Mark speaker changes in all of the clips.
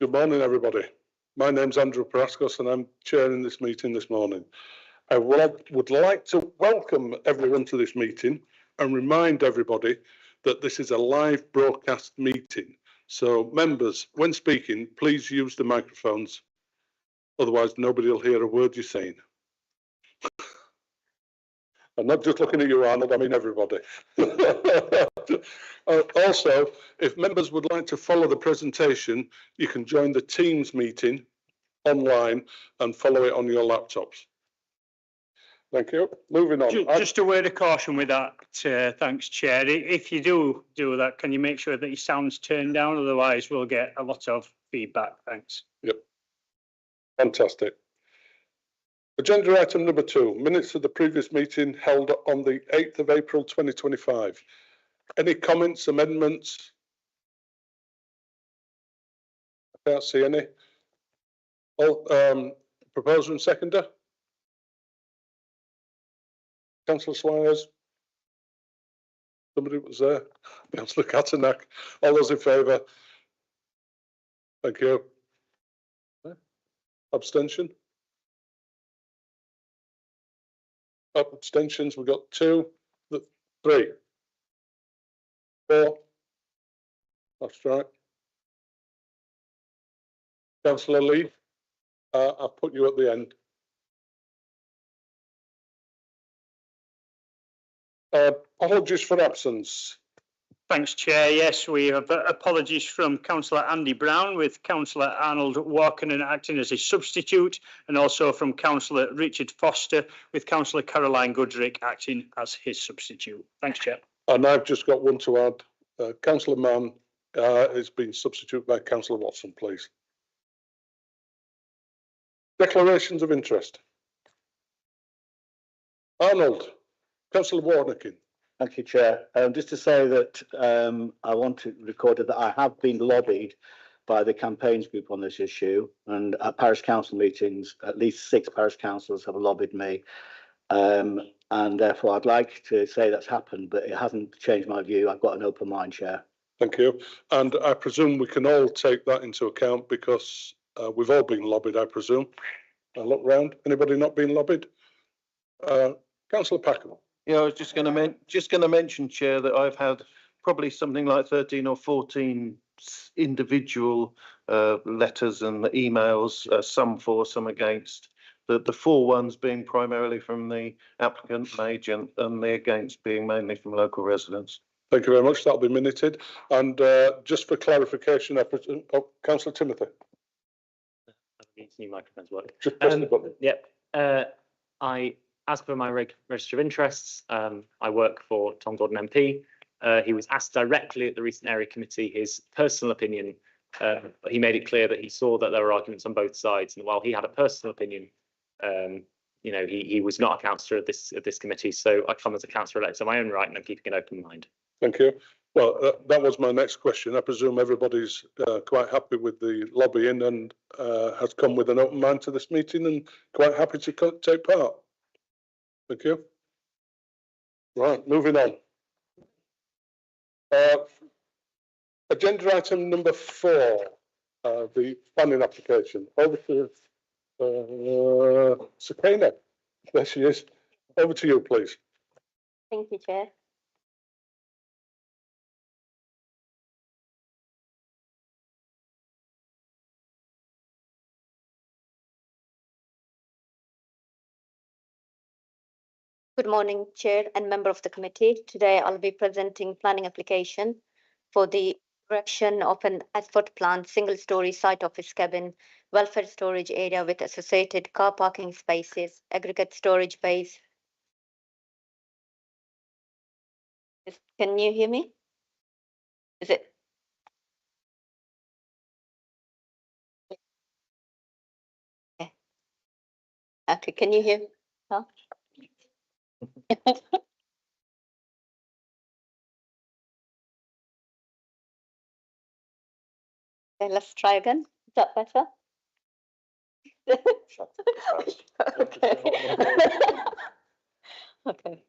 Speaker 1: Good morning, everybody. My name's Andrew Paraskos and I'm chairing this meeting this morning. I would like to welcome everyone to this meeting and remind everybody that this is a live broadcast meeting. So members, when speaking, please use the microphones. Otherwise, nobody will hear a word you're saying. I'm not just looking at you, Arnold, I mean everybody. Also, if members would like to follow the presentation, you can join the Teams meeting online and follow it on your laptops. Thank you. Moving on.
Speaker 2: Just a word of caution with that. Thanks, Chair. If you do that, can you make sure that your sound's turned down? Otherwise, we'll get a lot of feedback. Thanks.
Speaker 1: Yep. Fantastic. Agenda item number 2, minutes of the previous meeting held on the 8th of April 2025. Any comments, amendments? I can't see any. Proposer and seconder? Councillor Swires? Somebody was there? Councillor Catternack? All those in favour? Thank you. Abstention? Abstentions, we've got 2, 3, 4. That's right. Councillor Lee, I'll put you at the end. Apologies for absence.
Speaker 2: Thanks, Chair. Yes, we have apologies from Councillor Andy Brown, with Councillor Arnold Walken acting as his substitute, and also from Councillor Richard Foster, with Councillor Caroline Goodrick acting as his substitute. Thanks, Chair.
Speaker 1: And I've just got one to add. Councillor Mann has been substituted by Councillor Watson, please. Declarations of interest. Arnold, Councillor Warnecking.
Speaker 3: Thank you, Chair. Just to say that I want to record that I have been lobbied by the campaigns group on this issue, and at parish council meetings, at least 6 parish councillors have lobbied me, and therefore I'd like to say that's happened, but it hasn't changed my view. I've got an open mind, Chair.
Speaker 1: Thank you. And I presume we can all take that into account because we've all been lobbied, I presume. I look round. Anybody not been lobbied? Councillor Packham.
Speaker 4: Yeah, I was just going to mention, Chair, that I've had probably something like 13 or 14 individual letters and emails, some for, some against. The 4 ones being primarily from the applicant and agent, and the against being mainly from local residents.
Speaker 1: Thank you very much. That'll be minuted. And just for clarification, I presume, Councillor Timothy.
Speaker 5: New microphones work.
Speaker 1: Just press the button.
Speaker 5: Yep. As per my register of interests, I work for Tom Gordon MP. He was asked directly at the recent area committee his personal opinion, but he made it clear that he saw that there were arguments on both sides, and while he had a personal opinion, you know, he was not a councillor of this committee. So I come as a councillor elected on my own right, and I'm keeping an open mind.
Speaker 1: Thank you. Well, that was my next question. I presume everybody's quite happy with the lobbying and has come with an open mind to this meeting and quite happy to take part. Thank you. Right, moving on. Agenda item number 4, the planning application. Over to Sakina. There she is. Over to you, please.
Speaker 6: Thank you, Chair. Good morning, Chair and member of the committee. Today I'll be presenting planning application for the erection of an asphalt plant single-story site office cabin, welfare storage area with associated car parking spaces, aggregate storage base. Can you hear me? Is it? Okay, can you hear me? Huh? Okay, let's try again. Is that better? Okay. Okay.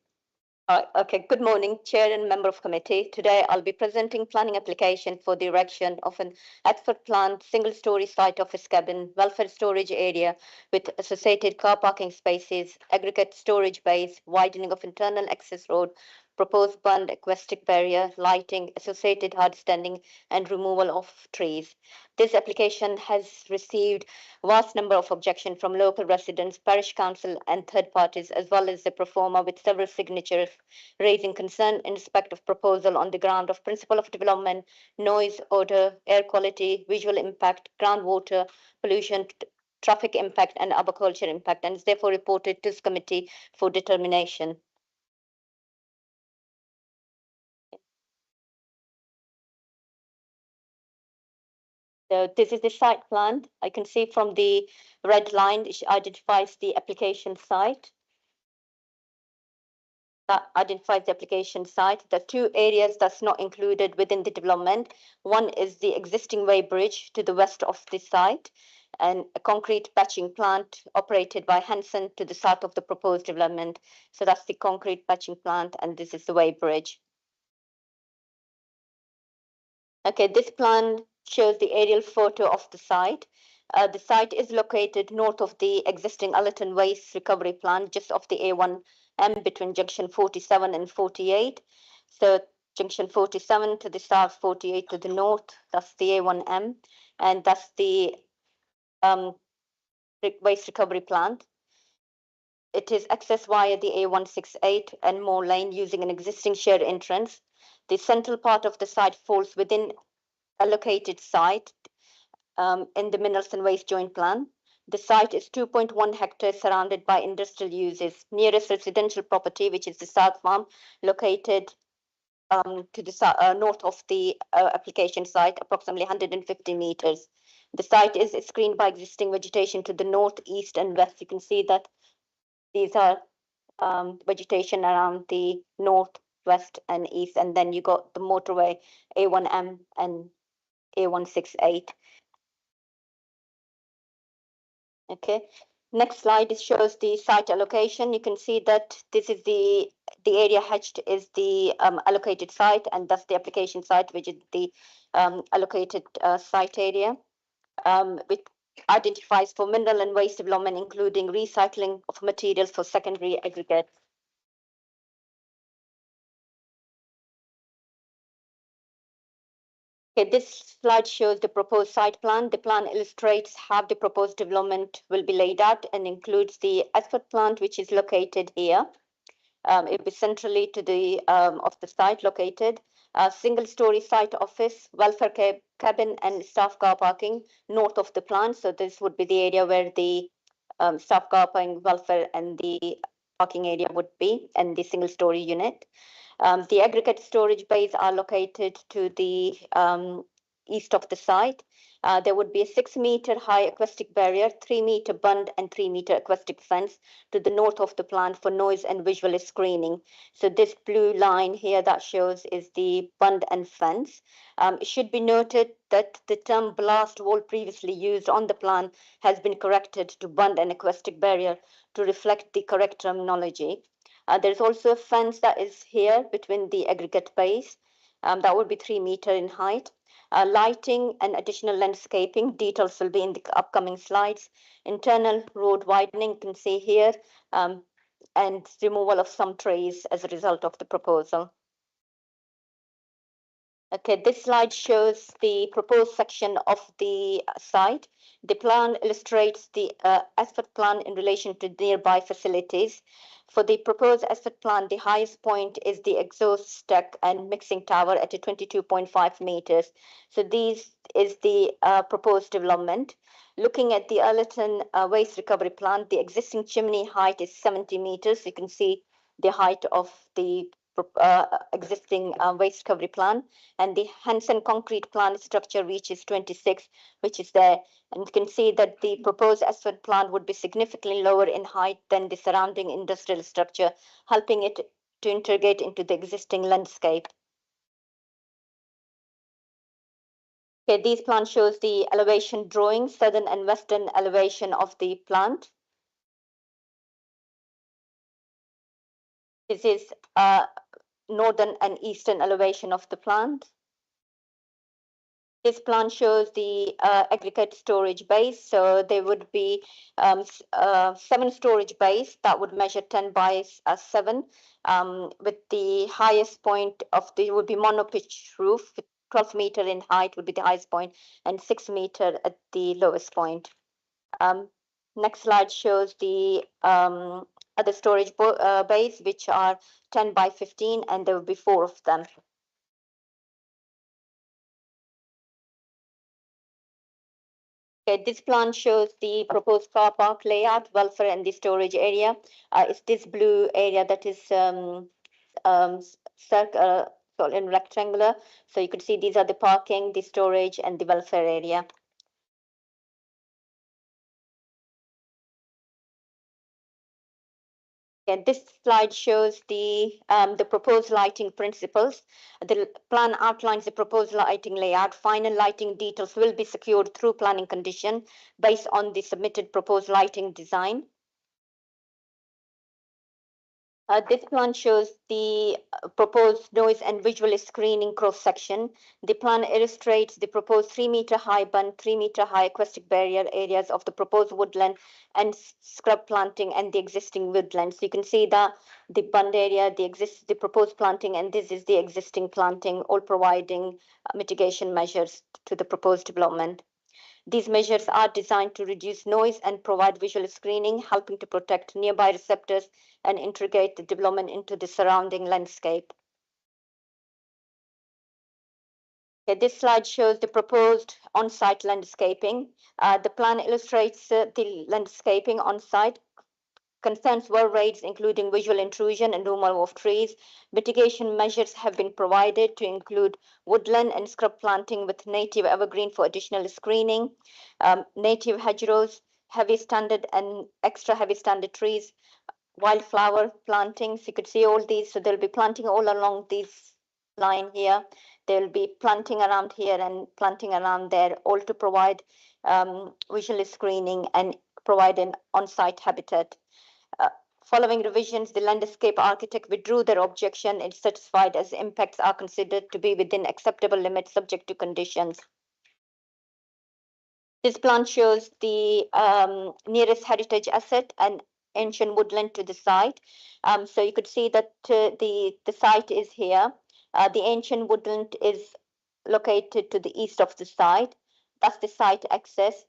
Speaker 6: Okay, good morning, Chair and Member of Committee. Today I'll be presenting planning application for the erection of an Adford planned single-story site office cabin, welfare storage area with associated car parking spaces, aggregate storage bays, widening of internal access road, proposed bund acoustic barrier, lighting, associated hard standing, and removal of trees. This application has received vast number of objections from local residents, parish council, and third parties, as well as the pro forma with several signatures raising concern in respect of proposal on the ground of principle of development, noise, odor, air quality, visual impact, groundwater pollution, traffic impact, and arboriculture impact, and is therefore reported to this committee for determination. So this is the site plan. I can see from the red line, it identifies the application site. That identifies the application site. The two areas that's not included within the development. One is the existing weighbridge to the west of the site and a concrete patching plant operated by Hanson to the south of the proposed development. So that's the concrete patching plant and this is the weighbridge. Okay, this plan shows the aerial photo of the site. The site is located north of the existing Allerton Waste Recovery Plant, just off the A1M between junction 47 and 48. So junction 47 to the south, 48 to the north, that's the A1M, and that's the waste recovery plant. It is accessed via the A168 and Moore Lane using an existing shared entrance. The central part of the site falls within allocated site in the Minerals and Waste Joint Plan. The site is 2.1 hectares surrounded by industrial uses. Nearest residential property, which is the South Farm, located to the north of the application site, approximately 150 meters. The site is screened by existing vegetation to the north, east, and west. You can see that these are vegetation around the north, west, and east, and then you got the motorway A1M and A168. Okay, next slide shows the site allocation. You can see that this is the area hatched is the allocated site, and that's the application site, which is the allocated site area, which identifies for mineral and waste development, including recycling of materials for secondary aggregates. Okay, this slide shows the proposed site plan. The plan illustrates how the proposed development will be laid out and includes the Adford plant, which is located here. It will be centrally to the of the site located. A single-story site office, welfare cabin, and staff car parking north of the plant. So this would be the area where the staff car parking, welfare, and the parking area would be, and the single-story unit. The aggregate storage bays are located to the east of the site. There would be a 6-meter high acoustic barrier, 3-meter bund, and 3-meter acoustic fence to the north of the plant for noise and visual screening. So this blue line here that shows is the bund and fence. It should be noted that the term blast wall previously used on the plan has been corrected to bund and acoustic barrier to reflect the correct terminology. There's also a fence that is here between the aggregate bays. That would be 3-meter in height. Lighting and additional landscaping details will be in the upcoming slides. Internal road widening, you can see here, and removal of some trees as a result of the proposal. Okay, this slide shows the proposed section of the site. The plan illustrates the Asphalt plan in relation to nearby facilities. For the proposed Asphalt plan, the highest point is the exhaust stack and mixing tower at 22.5 meters. So this is the proposed development. Looking at the Allerton waste recovery plant, the existing chimney height is 70 meters. You can see the height of the existing waste recovery plant, and the Hanson concrete plant structure reaches 26, which is there. And you can see that the proposed asphalt plant would be significantly lower in height than the surrounding industrial structure, helping it to integrate into the existing landscape. Okay, these plans shows the elevation drawing, southern and western elevation of the plant. This is northern and eastern elevation of the plant. This plan shows the aggregate storage base. So there would be 7 storage bays that would measure 10 by 7, with the highest point of the would be monopitch roof, with 12 meter in height would be the highest point, and 6 meter at the lowest point. Next slide shows the other storage bays, which are 10 by 15, and there will be 4 of them. Okay, this plan shows the proposed car park layout, welfare, and the storage area. It's this blue area that is in rectangular. So you could see these are the parking, the storage, and the welfare area. Okay, this slide shows the proposed lighting principles. The plan outlines the proposed lighting layout. Final lighting details will be secured through planning condition based on the submitted proposed lighting design. This plan shows the proposed noise and visual screening cross section. The plan illustrates the proposed 3 meter high bund, 3 meter high acoustic barrier areas of the proposed woodland and scrub planting and the existing woodland. So you can see that the bund area, the proposed planting, and this is the existing planting, all providing mitigation measures to the proposed development. These measures are designed to reduce noise and provide visual screening, helping to protect nearby receptors and integrate the development into the surrounding landscape. Okay, this slide shows the proposed on-site landscaping. The plan illustrates the landscaping on-site. Concerns were raised, including visual intrusion and removal of trees. Mitigation measures have been provided to include woodland and scrub planting with native evergreen for additional screening, native hedgerows, heavy standard and extra heavy standard trees, wildflower plantings. You could see all these. So they'll be planting all along this line here. They'll be planting around here and planting around there, all to provide visual screening and provide an on-site habitat. Following revisions, the landscape architect withdrew their objection and certified as impacts are considered to be within acceptable limits subject to conditions. This plan shows the nearest heritage asset and ancient woodland to the site. So you could see that the site is here. The ancient woodland is located to the east of the site. That's the site access.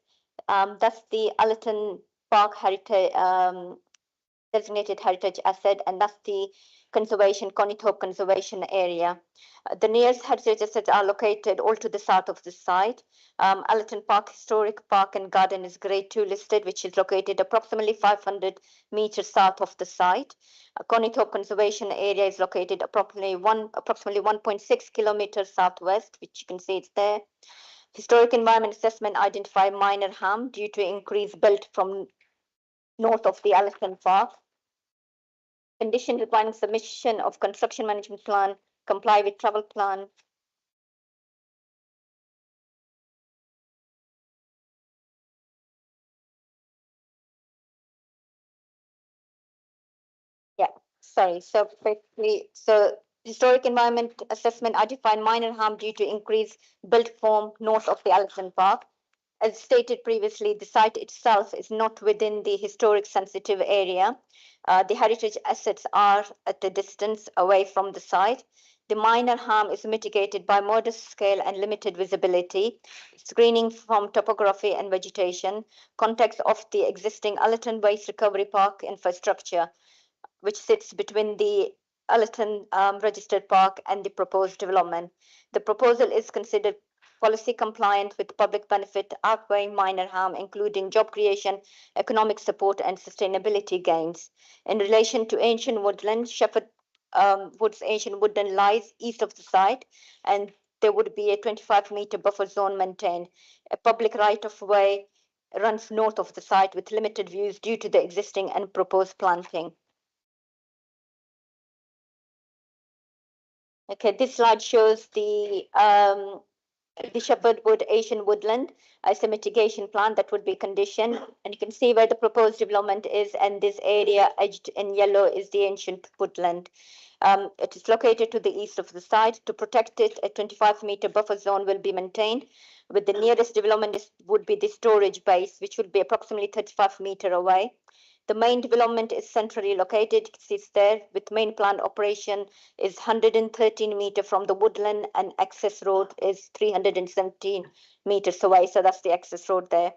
Speaker 6: That's the Allerton Park heritage designated heritage asset, and that's the Conithorpe Conservation Area. The nearest heritage assets are located all to the south of the site. Allerton Park Historic Park and Garden is Grade 2 listed, which is located approximately 500 meters south of the site. Conithorpe Conservation Area is located approximately 1.6 kilometers southwest, which you can see it's there. Historic Environment Assessment identified minor harm due to increased built from north of the Allerton Park. Condition requiring submission of construction management plan, comply with travel plan. Yeah, sorry. So basically, historic environment assessment identified minor harm due to increased built form north of the Allerton Park. As stated previously, the site itself is not within the historic sensitive area. The heritage assets are at a distance away from the site. The minor harm is mitigated by modest scale and limited visibility, screening from topography and vegetation, context of the existing Allerton Waste Recovery Park infrastructure, which sits between the Allerton Registered Park and the proposed development. The proposal is considered policy compliant with public benefit, outweighing minor harm, including job creation, economic support, and sustainability gains. In relation to ancient woodland, Shepherd Woods Ancient Woodland lies east of the site, and there would be a 25-meter buffer zone maintained. A public right-of-way runs north of the site with limited views due to the existing and proposed planting. Okay, this slide shows the the Shepherd Wood Asian Woodland as a mitigation plan that would be conditioned. And you can see where the proposed development is, and this area edged in yellow is the ancient woodland. It is located to the east of the site. To protect it, a 25-meter buffer zone will be maintained, with the nearest development would be the storage base, which would be approximately 35 meters away. The main development is centrally located, it's there, with main plant operation is 113 meters from the woodland, and access road is 317 meters away. So that's the access road there.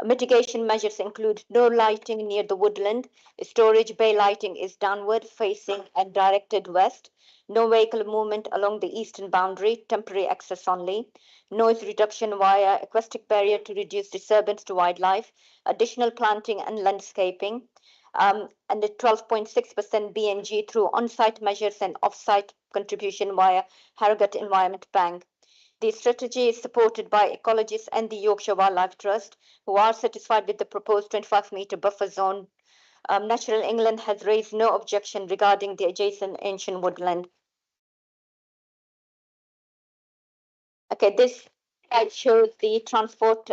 Speaker 6: Mitigation measures include no lighting near the woodland. Storage bay lighting is downward facing and directed west. No vehicle movement along the eastern boundary, temporary access only. Noise reduction via acoustic barrier to reduce disturbance to wildlife. Additional planting and landscaping. And the 12.6% BNG through on-site measures and off-site contribution via Harrogate Environment Bank. The strategy is supported by ecologists and the Yorkshire Wildlife Trust, who are satisfied with the proposed 25-meter buffer zone. Natural England has raised no objection regarding the adjacent ancient woodland. Okay, this slide shows the transport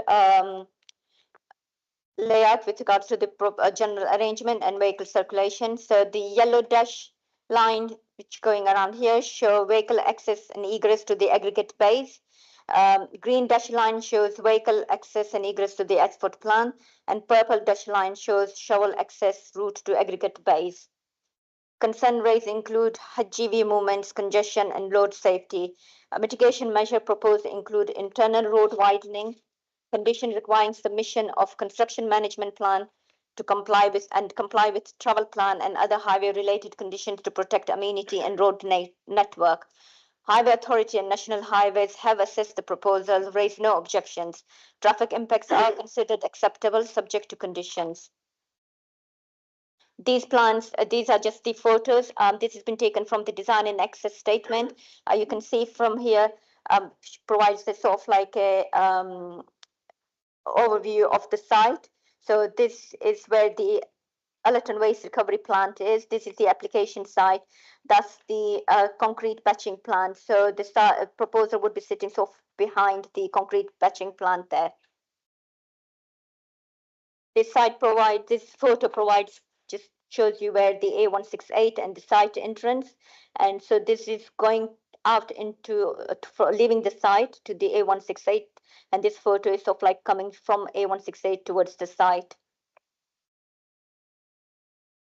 Speaker 6: layout with regards to the general arrangement and vehicle circulation. So the yellow dash line which going around here show vehicle access and egress to the aggregate base. Green dash line shows vehicle access and egress to the export plant, and purple dash line shows shovel access route to aggregate base. Concern raised include HGV movements, congestion, and road safety. A mitigation measure proposed include internal road widening, condition requiring submission of construction management plan to comply with travel plan and other highway related conditions to protect amenity and road network. Highway Authority and National Highways have assessed the proposal, raised no objections. Traffic impacts are considered acceptable, subject to conditions. These plans, these are just the photos. This has been taken from the design and access statement. You can see from here, provides this sort of like a overview of the site. So this is where the Allerton Waste Recovery Plant is. This is the application site. That's the concrete batching plant. So the proposal would be sitting sort of behind the concrete batching plant there. This photo provides, just shows you where the A168 and the site entrance. And so this is going out into, leaving the site to the A168. And this photo is sort of like coming from A168 towards the site.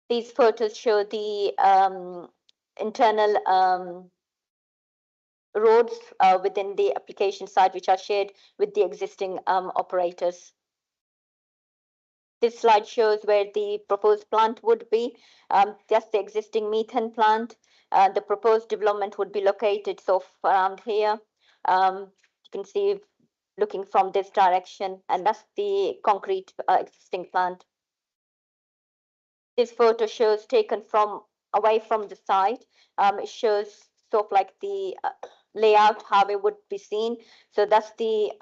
Speaker 6: These photos show the internal roads within the application site, which are shared with the existing operators. This slide shows where the proposed plant would be. That's the existing methane plant. The proposed development would be located sort of around here. You can see looking from this direction, and that's the concrete existing plant. This photo shows taken from away from the site. It shows sort of like the layout, how it would be seen. So that's the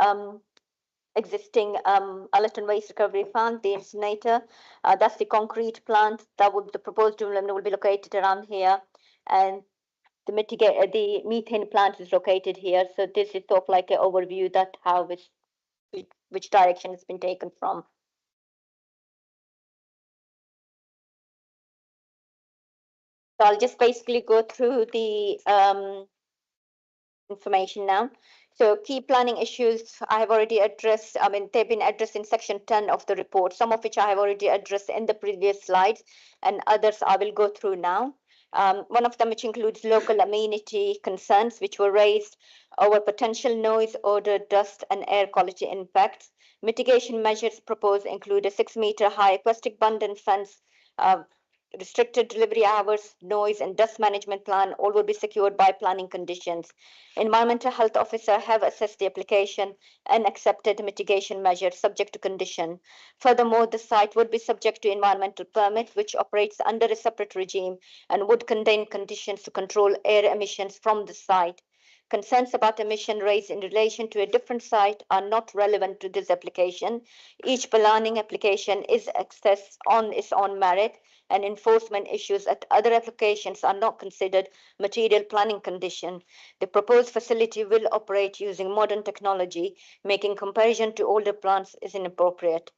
Speaker 6: existing Allerton Waste Recovery Plant, the incinerator. That's the concrete plant. The proposed development will be located around here, and the methane plant is located here. So this is sort of like an overview that how which direction it's been taken from. So I'll just basically go through the information now. So key planning issues I have already addressed. I mean, they've been addressed in section 10 of the report, some of which I have already addressed in the previous slides, and others I will go through now. One of them, which includes local amenity concerns, which were raised over potential noise, odor, dust, and air quality impacts. Mitigation measures proposed include a 6-meter high acoustic bund fence, restricted delivery hours, noise, and dust management plan. All will be secured by planning conditions. Environmental health officer have assessed the application and accepted mitigation measures subject to condition. Furthermore, the site would be subject to environmental permit, which operates under a separate regime and would contain conditions to control air emissions from the site. Concerns about emission raised in relation to a different site are not relevant to this application. Each planning application is assessed on its own merit, and enforcement issues at other applications are not considered material planning condition. The proposed facility will operate using modern technology, making comparison to older plants is inappropriate.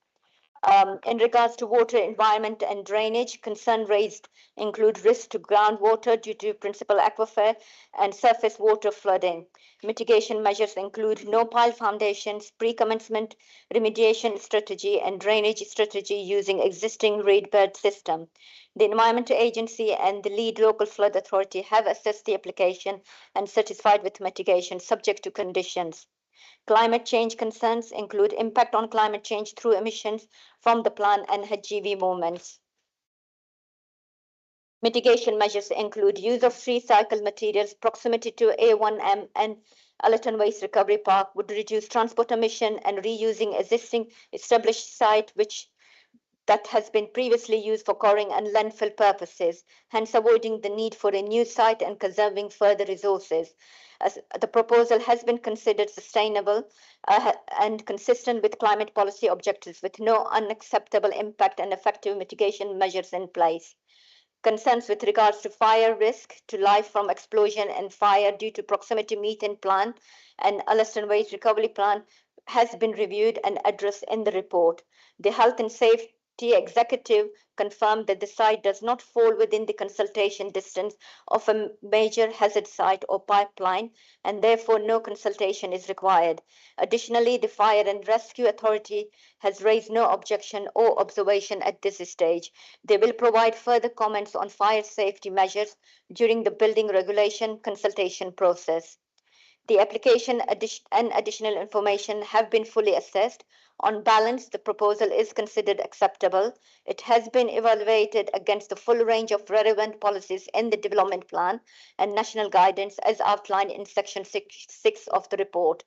Speaker 6: In regards to water, environment and drainage, concern raised include risk to groundwater due to principal aquifer and surface water flooding. Mitigation measures include no pile foundations, pre-commencement remediation strategy and drainage strategy using existing reed bed system. The Environmental Agency and the lead local flood authority have assessed the application and satisfied with mitigation subject to conditions. Climate change concerns include impact on climate change through emissions from the plant and HGV movements. Mitigation measures include use of recycled materials, proximity to A1M and Allerton Waste Recovery Park would reduce transport emission, and reusing existing established site that has been previously used for quarrying and landfill purposes, hence avoiding the need for a new site and conserving further resources. As the proposal has been considered sustainable and consistent with climate policy objectives with no unacceptable impact and effective mitigation measures in place. Concerns with regards to fire risk to life from explosion and fire due to proximity methane plant and Allerton Waste Recovery Plant has been reviewed and addressed in the report. The Health and Safety Executive confirmed that the site does not fall within the consultation distance of a major hazard site or pipeline, and therefore no consultation is required. Additionally, the Fire and Rescue Authority has raised no objection or observation at this stage. They will provide further comments on fire safety measures during the building regulation consultation process. The application and additional information have been fully assessed. On balance, the proposal is considered acceptable. It has been evaluated against the full range of relevant policies in the development plan and national guidance as outlined in section 6 of the report.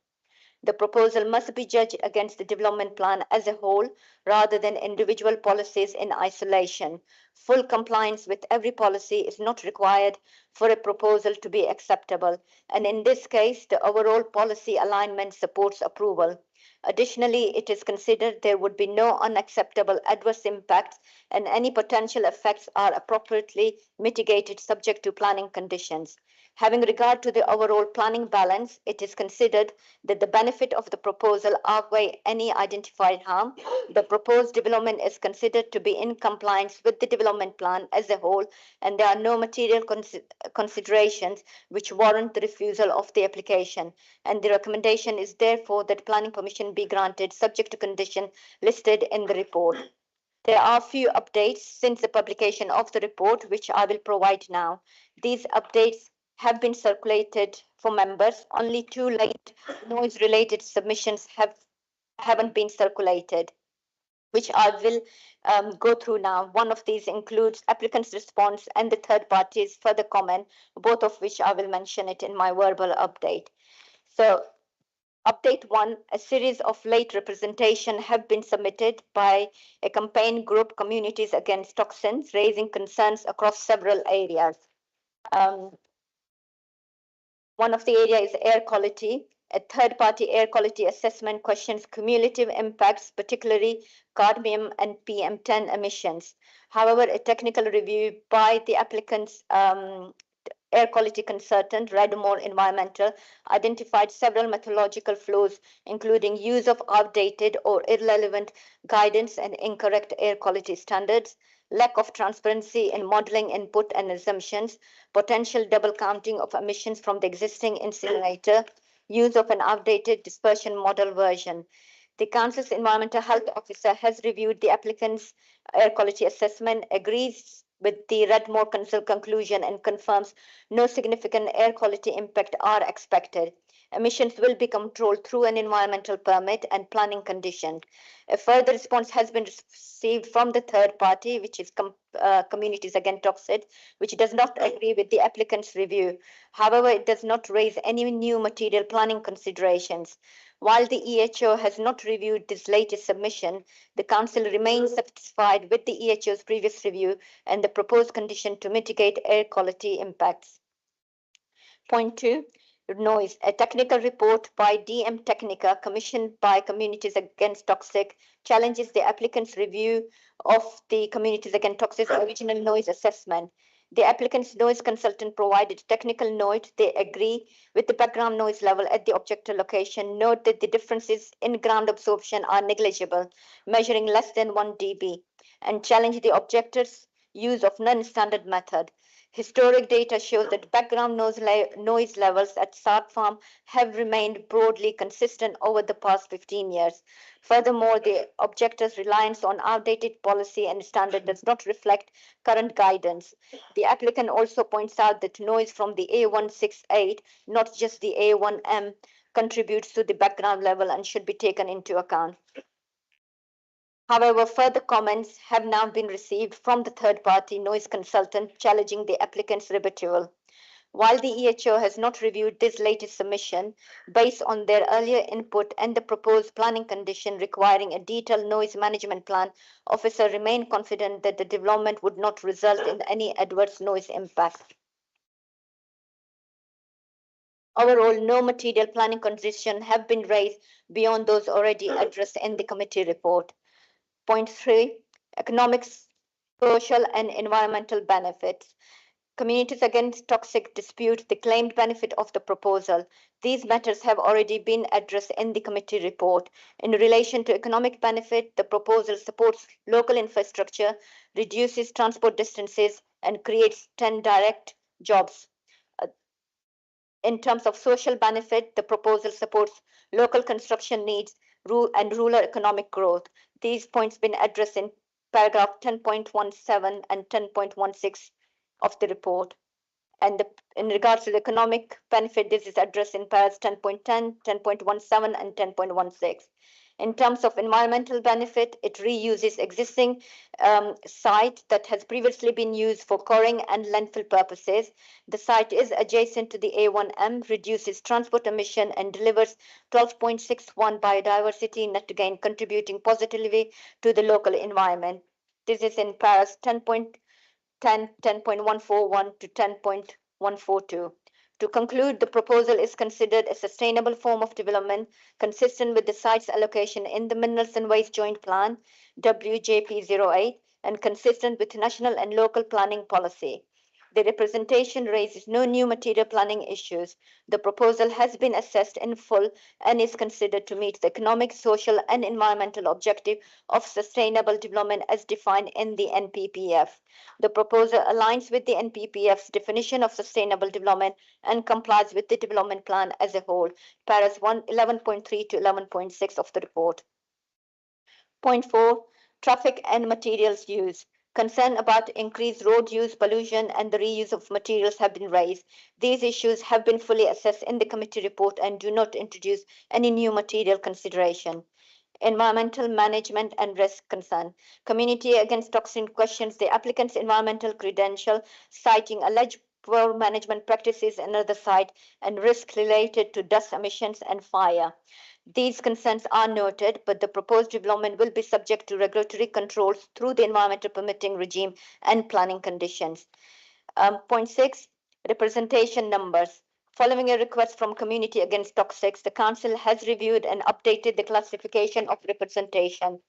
Speaker 6: The proposal must be judged against the development plan as a whole rather than individual policies in isolation. Full compliance with every policy is not required for a proposal to be acceptable, and in this case, the overall policy alignment supports approval. Additionally, it is considered there would be no unacceptable adverse impacts and any potential effects are appropriately mitigated subject to planning conditions. Having regard to the overall planning balance, it is considered that the benefit of the proposal outweigh any identified harm. The proposed development is considered to be in compliance with the development plan as a whole, and there are no material considerations which warrant the refusal of the application. And the recommendation is therefore that planning permission be granted subject to condition listed in the report. There are few updates since the publication of the report, which I will provide now. These updates have been circulated for members. Only 2 late noise-related submissions haven't been circulated, which I will go through now. One of these includes applicant's response and the third party's further comment, both of which I will mention it in my verbal update. So, update 1, a series of late representation have been submitted by a campaign group, Communities Against Toxins, raising concerns across several areas. One of the areas is air quality. A third-party air quality assessment questions cumulative impacts, particularly cadmium and PM10 emissions. However, a technical review by the applicant's air quality consultant, Redmore Environmental, identified several methodological flaws, including use of outdated or irrelevant guidance and incorrect air quality standards, lack of transparency in modeling input and assumptions, potential double counting of emissions from the existing incinerator, use of an outdated dispersion model version. The Council's Environmental Health Officer has reviewed the applicant's air quality assessment, agrees with the Redmore Council conclusion and confirms no significant air quality impact are expected. Emissions will be controlled through an environmental permit and planning condition. A further response has been received from the third party, which is Communities Against Toxins, which does not agree with the applicant's review. However, it does not raise any new material planning considerations. While the EHO has not reviewed this latest submission, the Council remains satisfied with the EHO's previous review and the proposed condition to mitigate air quality impacts. Point 2. noise. A technical report by DM Technica commissioned by Communities Against Toxic challenges the applicant's review of the Communities Against Toxic original noise assessment. The applicant's noise consultant provided technical note. They agree with the background noise level at the objector location. Note that the differences in ground absorption are negligible, measuring less than 1 dB, and challenge the objector's use of non-standard method. Historic data shows that background noise levels at Sark Farm have remained broadly consistent over the past 15 years. Furthermore, the objector's reliance on outdated policy and standard does not reflect current guidance. The applicant also points out that noise from the A168, not just the A1M, contributes to the background level and should be taken into account. However, further comments have now been received from the third-party noise consultant challenging the applicant's rebuttal. While the EHO has not reviewed this latest submission, based on their earlier input and the proposed planning condition requiring a detailed noise management plan, officer remain confident that the development would not result in any adverse noise impact. Overall, no material planning conditions have been raised beyond those already addressed in the committee report. Point 3, economic, social and environmental benefits. Communities Against Toxic dispute the claimed benefit of the proposal. These matters have already been addressed in the committee report. In relation to economic benefit, the proposal supports local infrastructure, reduces transport distances, and creates 10 direct jobs. In terms of social benefit, the proposal supports local construction needs and rural economic growth. These points been addressed in paragraph 10.17 and 10.16 of the report. And in regards to the economic benefit, this is addressed in paragraphs 10.10, 10.17, and 10.16. In terms of environmental benefit, it reuses existing site that has previously been used for quarrying and landfill purposes. The site is adjacent to the A1M, reduces transport emission, and delivers 12.61 biodiversity net gain, contributing positively to the local environment. This is in paragraphs 10.10, 10.141 to 10.142. To conclude, the proposal is considered a sustainable form of development consistent with the site's allocation in the Minerals and Waste Joint Plan, WJP08, and consistent with national and local planning policy. The representation raises no new material planning issues. The proposal has been assessed in full and is considered to meet the economic, social, and environmental objective of sustainable development as defined in the NPPF. The proposal aligns with the NPPF's definition of sustainable development and complies with the development plan as a whole, paras 11.3 to 11.6 of the report. Point 4, traffic and materials use. Concern about increased road use, pollution, and the reuse of materials have been raised. These issues have been fully assessed in the committee report and do not introduce any new material consideration. Environmental management and risk concern. Community Against Toxin questions the applicant's environmental credential, citing alleged poor management practices in another site and risk related to dust emissions and fire. These concerns are noted, but the proposed development will be subject to regulatory controls through the environmental permitting regime and planning conditions. Point 6, representation numbers. Following a request from Community Against Toxics, the Council has reviewed and updated the classification of representation.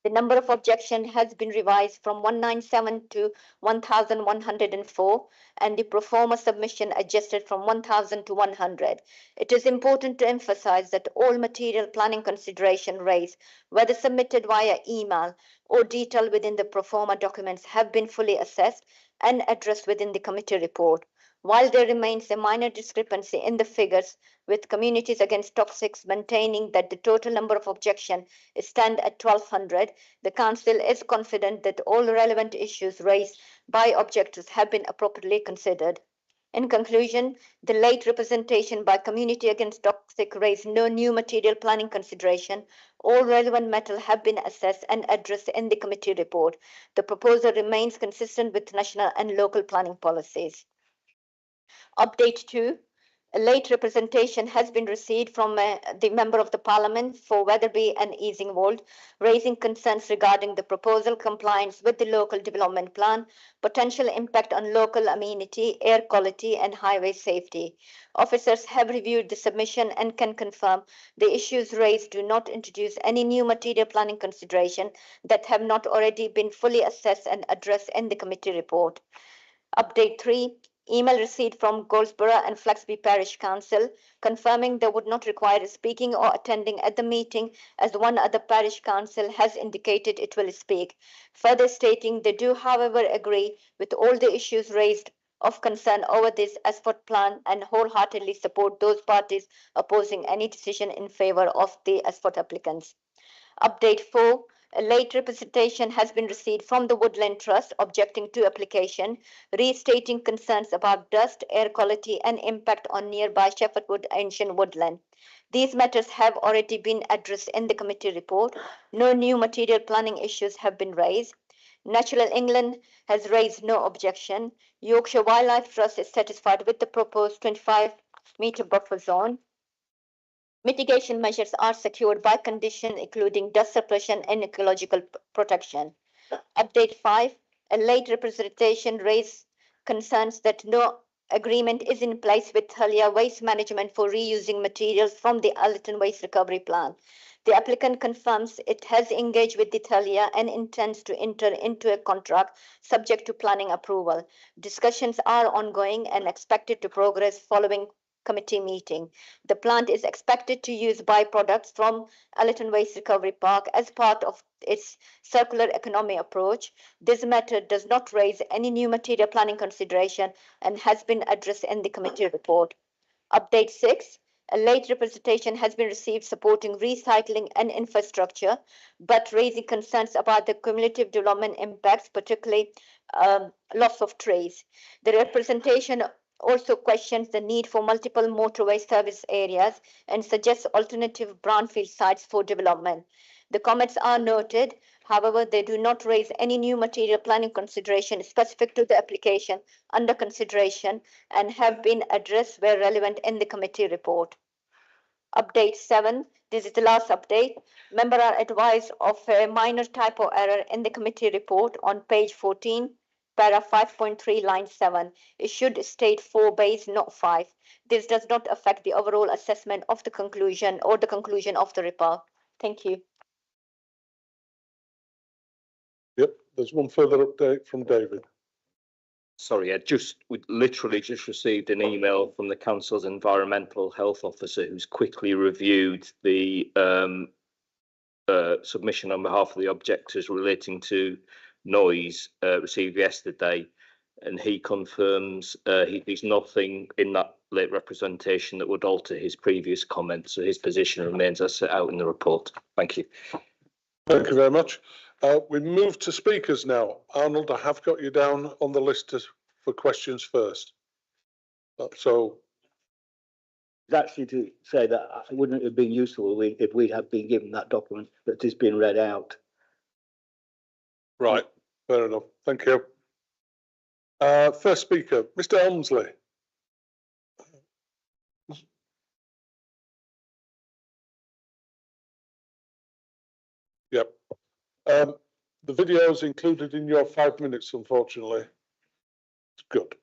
Speaker 6: The number of objections has been revised from 197 to 1,104, and the pro forma submission adjusted from 1,000 to 100. It is important to emphasize that all material planning consideration raised, whether submitted via email or detailed within the pro forma documents, have been fully assessed and addressed within the committee report. While there remains a minor discrepancy in the figures, with Communities Against Toxics maintaining that the total number of objections stand at 1,200, the Council is confident that all relevant issues raised by objectors have been appropriately considered. In conclusion, the late representation by Community Against Toxic raised no new material planning consideration. All relevant matters have been assessed and addressed in the committee report. The proposal remains consistent with national and local planning policies. Update 2. A late representation has been received from the Member of the Parliament for Wetherby and Easingwold, raising concerns regarding the proposal compliance with the local development plan, potential impact on local amenity, air quality and highway safety. Officers have reviewed the submission and can confirm the issues raised do not introduce any new material planning consideration that have not already been fully assessed and addressed in the committee report. Update 3. Email received from Goldsborough and Flaxby Parish Council confirming they would not require speaking or attending at the meeting as one other parish council has indicated it will speak. Further stating they do however agree with all the issues raised of concern over this Asphalt plan and wholeheartedly support those parties opposing any decision in favour of the Asphalt applicants. Update 4. A late representation has been received from the Woodland Trust objecting to application, restating concerns about dust, air quality and impact on nearby Shepherd Wood ancient woodland. These matters have already been addressed in the committee report. No new material planning issues have been raised. Natural England has raised no objection. Yorkshire Wildlife Trust is satisfied with the proposed 25-metre buffer zone. Mitigation measures are secured by conditions including dust suppression and ecological protection. Update 5. A late representation raised concerns that no agreement is in place with Thalia Waste Management for reusing materials from the Allerton Waste Recovery Plan. The applicant confirms it has engaged with the Thalia and intends to enter into a contract subject to planning approval. Discussions are ongoing and expected to progress following committee meeting. The plant is expected to use byproducts from Allerton Waste Recovery Park as part of its circular economy approach. This matter does not raise any new material planning consideration and has been addressed in the committee report. Update 6. A late representation has been received supporting recycling and infrastructure, but raising concerns about the cumulative development impacts, particularly loss of trees. The representation also questions the need for multiple motorway service areas and suggests alternative brownfield sites for development. The comments are noted, however, they do not raise any new material planning consideration specific to the application under consideration and have been addressed where relevant in the committee report. Update 7. This is the last update. Members are advised of a minor typo error in the committee report on page 14. Para 5.3 line 7. It should state 4 bays, not 5. This does not affect the overall assessment of the conclusion or the conclusion of the report. Thank you.
Speaker 1: Yep, there's one further update from David.
Speaker 7: Sorry, we literally just received an email from the council's environmental health officer who's quickly reviewed the submission on behalf of the objectors relating to noise received yesterday, and he confirms there's nothing in that late representation that would alter his previous comments, so his position remains as set out in the report. Thank you.
Speaker 1: Thank you very much. We move to speakers now. Arnold, I have got you down on the list for questions first. So
Speaker 3: Actually, to say that wouldn't it have been useful if we had been given that document that is being read out.
Speaker 1: right, fair enough. Thank you. First speaker, Mr. Elmsley. Yep. The video is included in your 5 minutes, unfortunately. It's good.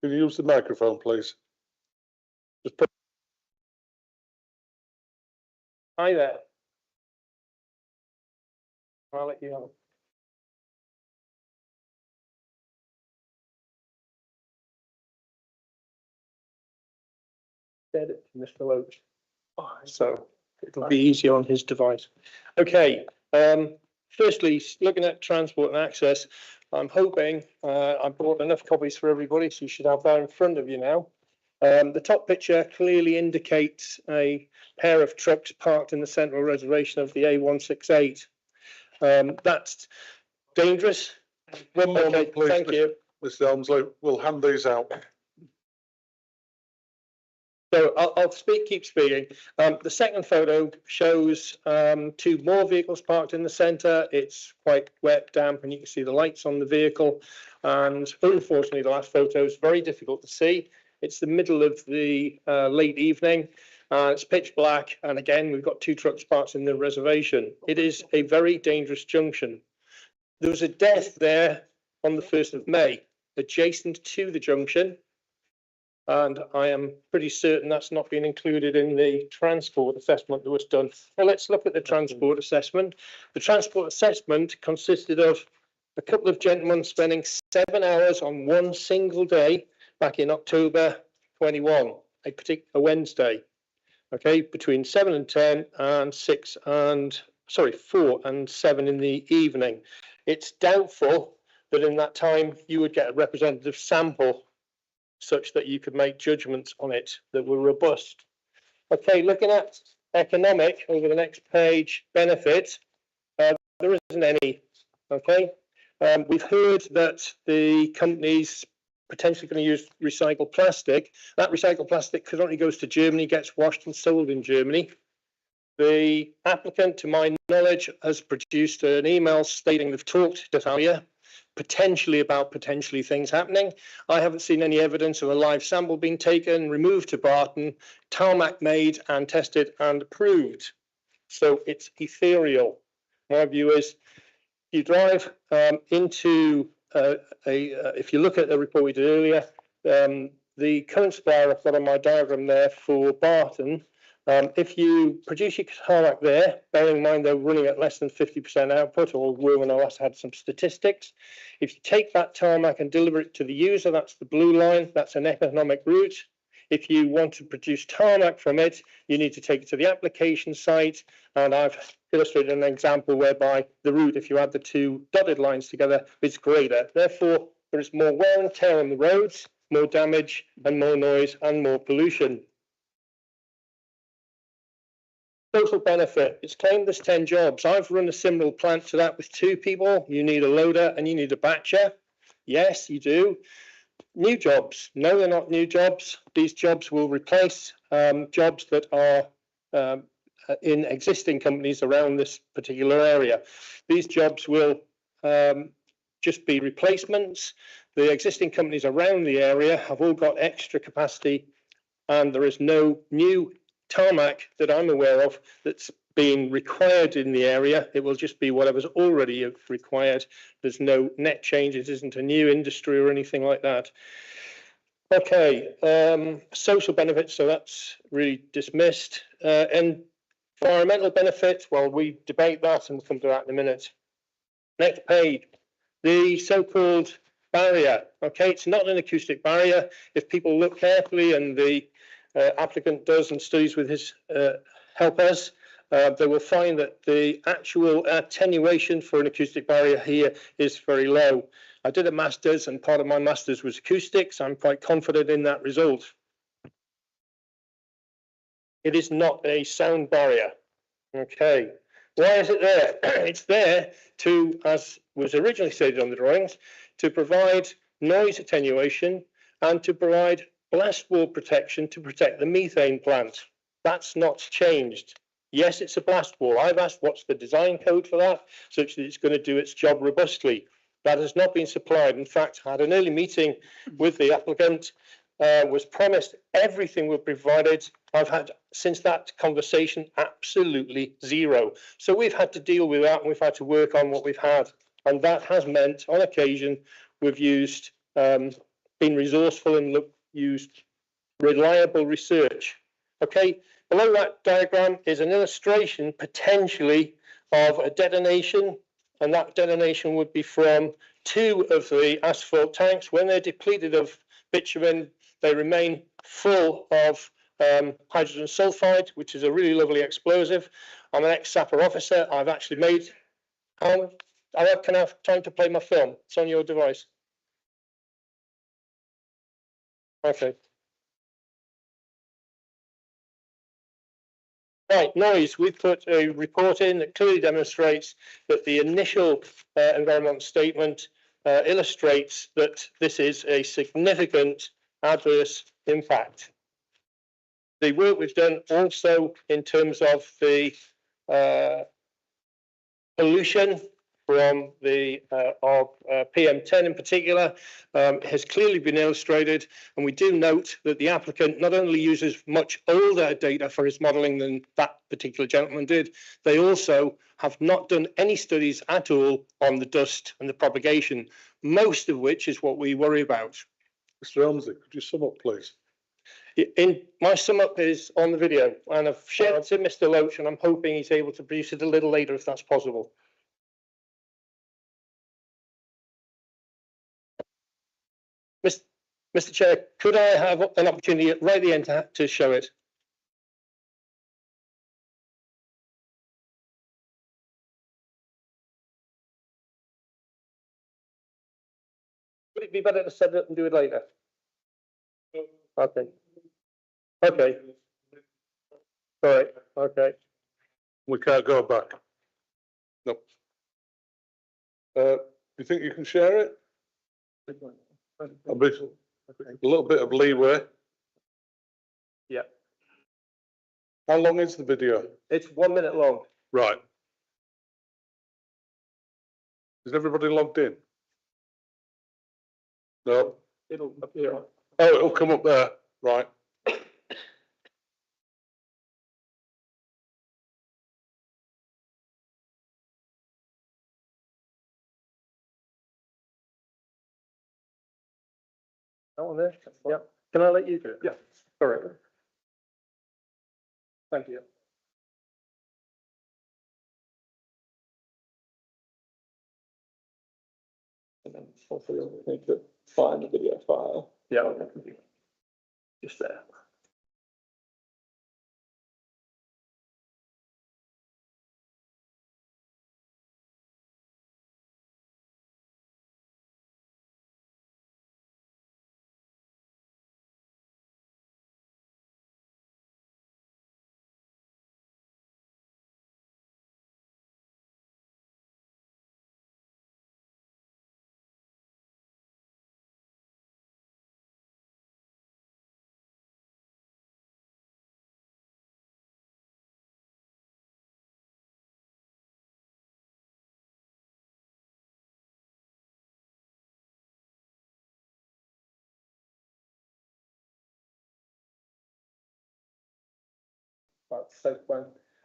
Speaker 1: Can you use the microphone, please? Just press.
Speaker 8: Hi there. I'll let you know. Said it to Mr. Loach. So it'll be easier on his device. Okay. Firstly, looking at transport and access, I'm hoping I brought enough copies for everybody, so you should have that in front of you now. The top picture clearly indicates a pair of trucks parked in the central reservation of the A168. That's dangerous.
Speaker 1: One moment, please.
Speaker 8: Thank you.
Speaker 1: Mr. Elmsley, we'll hand these out.
Speaker 8: So I'll keep speaking. The second photo shows two more vehicles parked in the centre. It's quite wet, damp, and you can see the lights on the vehicle. And unfortunately, the last photo is very difficult to see. It's the middle of the late evening. It's pitch black. And again, we've got two trucks parked in the reservation. It is a very dangerous junction. There was a death there on the 1st of May, adjacent to the junction. And I am pretty certain that's not been included in the transport assessment that was done. Well, let's look at the transport assessment. The transport assessment consisted of a couple of gentlemen spending 7 hours on one single day back in October 21, a Wednesday. Okay, between 7 and 10 and 4 and 7 in the evening. It's doubtful that in that time you would get a representative sample such that you could make judgments on it that were robust. Okay, looking at economic over the next page, benefit, there isn't any. Okay, we've heard that the company's potentially going to use recycled plastic. That recycled plastic currently goes to Germany, gets washed and sold in Germany. The applicant, to my knowledge, has produced an email stating they've talked to Thalia potentially about things happening. I haven't seen any evidence of a live sample being taken, removed to Barton, tarmac made and tested and approved. So it's ethereal. My view is you drive into if you look at the report we did earlier, the current supplier I've got on my diagram there for Barton, if you produce your tarmac there, bearing in mind they're running at less than 50% output, or were when I last had some statistics. If you take that tarmac and deliver it to the user, that's the blue line, that's an economic route. If you want to produce tarmac from it, you need to take it to the application site. And I've illustrated an example whereby the route, if you add the two dotted lines together, is greater. Therefore, there is more wear and tear on the roads, more damage and more noise and more pollution. Social benefit, it's claimed there's 10 jobs. I've run a similar plant to that with 2 people. You need a loader and you need a batcher. Yes, you do. New jobs. No, they're not new jobs. These jobs will replace jobs that are in existing companies around this particular area. These jobs will just be replacements. The existing companies around the area have all got extra capacity, and there is no new tarmac that I'm aware of that's being required in the area. It will just be whatever's already required. There's no net change. It isn't a new industry or anything like that. Okay, social benefits, so that's really dismissed. Environmental benefits, well, we debate that and we'll come to that in a minute. Next page, the so-called barrier. Okay, it's not an acoustic barrier. If people look carefully, and the applicant does and studies with his helpers, they will find that the actual attenuation for an acoustic barrier here is very low. I did a master's, and part of my master's was acoustics. I'm quite confident in that result. It is not a sound barrier. Okay, why is it there? It's there to, as was originally stated on the drawings, to provide noise attenuation and to provide blast wall protection to protect the methane plant. That's not changed. Yes, it's a blast wall. I've asked what's the design code for that, such that it's going to do its job robustly. That has not been supplied. In fact, I had an early meeting with the applicant, was promised everything would be provided. I've had, since that conversation, absolutely zero. So we've had to deal with that, and we've had to work on what we've had. And that has meant, on occasion, we've used, been resourceful and used reliable research. Okay, below that diagram is an illustration potentially of a detonation, and that detonation would be from 2 of the asphalt tanks. When they're depleted of bitumen, they remain full of hydrogen sulfide, which is a really lovely explosive. I'm an ex-sapper officer. I've actually made, can I have time to play my film? It's on your device. Okay. Right, noise. We put a report in that clearly demonstrates that the initial environmental statement illustrates that this is a significant adverse impact. the work we've done also in terms of the pollution from the PM10 in particular has clearly been illustrated, and we do note that the applicant not only uses much older data for his modelling than that particular gentleman did, they also have not done any studies at all on the dust and the propagation, most of which is what we worry about.
Speaker 1: Mr. Elmsley, could you sum up, please?
Speaker 8: In my sum up is on the video, and I've shared it to Mr. Loach, and I'm hoping he's able to produce it a little later if that's possible. Mr. Chair, could I have an opportunity right at the end to show it? Would it be better to set it up and do it later? Okay. Okay. All right. Okay.
Speaker 1: We can't go back. No. You think you can share it? A little bit of leeway.
Speaker 8: Yeah.
Speaker 1: How long is the video?
Speaker 8: It's 1 minute long.
Speaker 1: Right. Is everybody logged in? No.
Speaker 8: It'll appear.
Speaker 1: Oh, it'll come up there. Right.
Speaker 8: That one there? Yeah. Can I let you do it? Yeah. Sorry. Thank you. And then hopefully we need to find the video file. Yeah. Just there.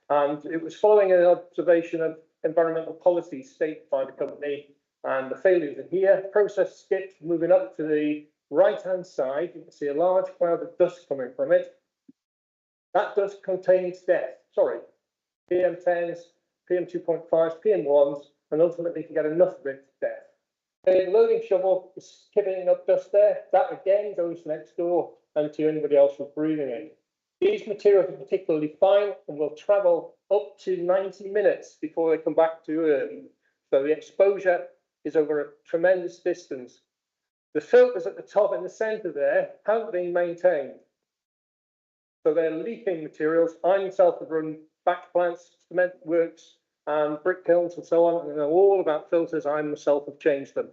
Speaker 8: And it was following an observation of environmental policies stated by the company, and the failures are here. Process skip moving up to the right hand side, you can see a large cloud of dust coming from it. That dust contains death, sorry, PM10s, PM2.5s, PM1s, and ultimately to get enough of it to death. The loading shovel is skipping up dust there. That again goes next door and to anybody else who's breathing it. These materials are particularly fine and will travel up to 90 minutes before they come back to Earth. So the exposure is over a tremendous distance. The filters at the top in the centre there haven't been maintained. So they're leaking materials. I myself have run back plants, cement works, and brick kilns and so on, and I know all about filters. I myself have changed them.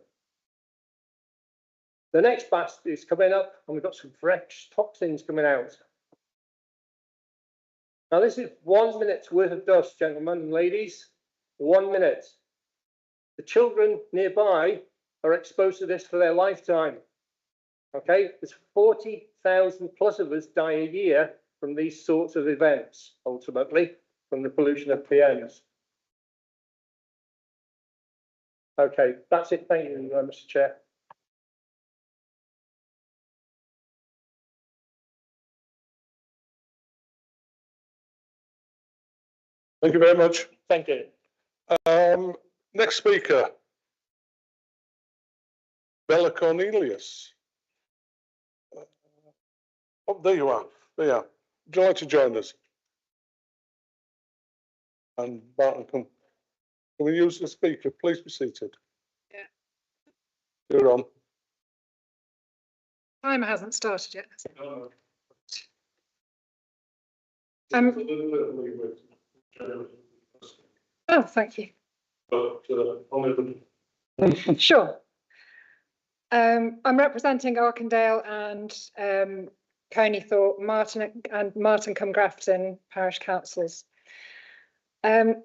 Speaker 8: The next batch is coming up, and we've got some fresh toxins coming out. Now, this is 1 minute's worth of dust, gentlemen and ladies. 1 minute. The children nearby are exposed to this for their lifetime. Okay, there's 40,000 plus of us die a year from these sorts of events, ultimately, from the pollution of PMs. Okay, that's it. Thank you, Mr. Chair.
Speaker 1: Thank you very much.
Speaker 8: Thank you.
Speaker 1: Next speaker, Bella Cornelius. Oh, there you are. There you are. Would you like to join us? And Barton, can we use the speaker? Please be seated.
Speaker 9: Yeah.
Speaker 1: You're on.
Speaker 9: Timer hasn't started yet. Oh, thank you. Sure. I'm representing Arkindale and Coneythorpe, Martin and Martin cum Grafton parish councils. Ella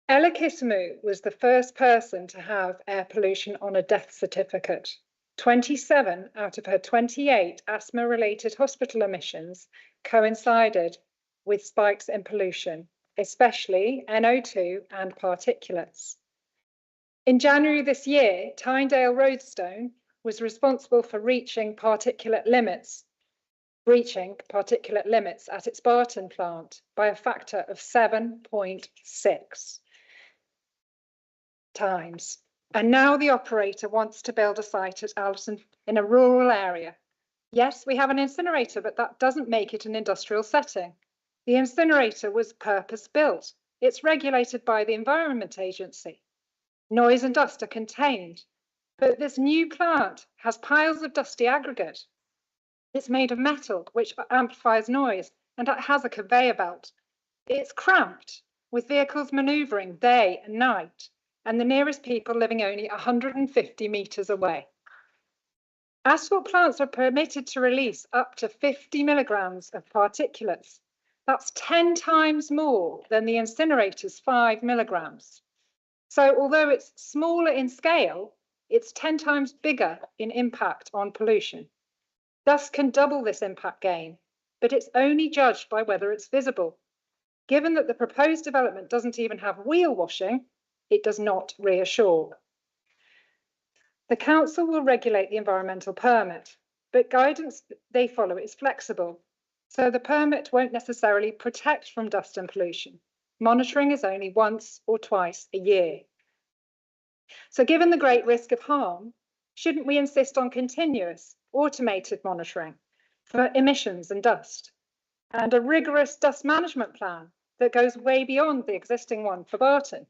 Speaker 9: Kissamu was the first person to have air pollution on a death certificate. 27 out of her 28 asthma-related hospital admissions coincided with spikes in pollution, especially NO2 and particulates. In January this year, Tynedale Roadstone was responsible for breaching particulate limits at its Barton plant by a factor of 7.6 times. And now the operator wants to build a site at Allerton in a rural area. Yes, we have an incinerator, but that doesn't make it an industrial setting. The incinerator was purpose-built. It's regulated by the Environment Agency. Noise and dust are contained, but this new plant has piles of dusty aggregate. It's made of metal, which amplifies noise, and it has a conveyor belt. It's cramped, with vehicles manoeuvring day and night, and the nearest people living only 150 metres away. Asphalt plants are permitted to release up to 50 milligrams of particulates. That's 10 times more than the incinerator's 5 milligrams. So although it's smaller in scale, it's 10 times bigger in impact on pollution. Dust can double this impact gain, but it's only judged by whether it's visible. Given that the proposed development doesn't even have wheel washing, it does not reassure. The council will regulate the environmental permit, but guidance they follow is flexible, so the permit won't necessarily protect from dust and pollution. Monitoring is only once or twice a year. So given the great risk of harm, shouldn't we insist on continuous, automated monitoring for emissions and dust, and a rigorous dust management plan that goes way beyond the existing one for Barton?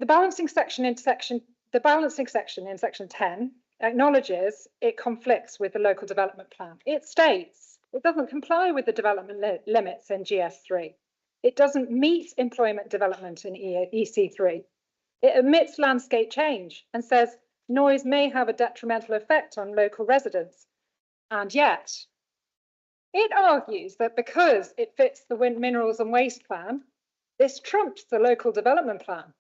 Speaker 9: The balancing section in section 10 acknowledges it conflicts with the local development plan. It states it doesn't comply with the development limits in GS3. It doesn't meet employment development in EC3. It omits landscape change and says noise may have a detrimental effect on local residents. And yet, it argues that because it fits the minerals and waste plan, this trumps the local development plan.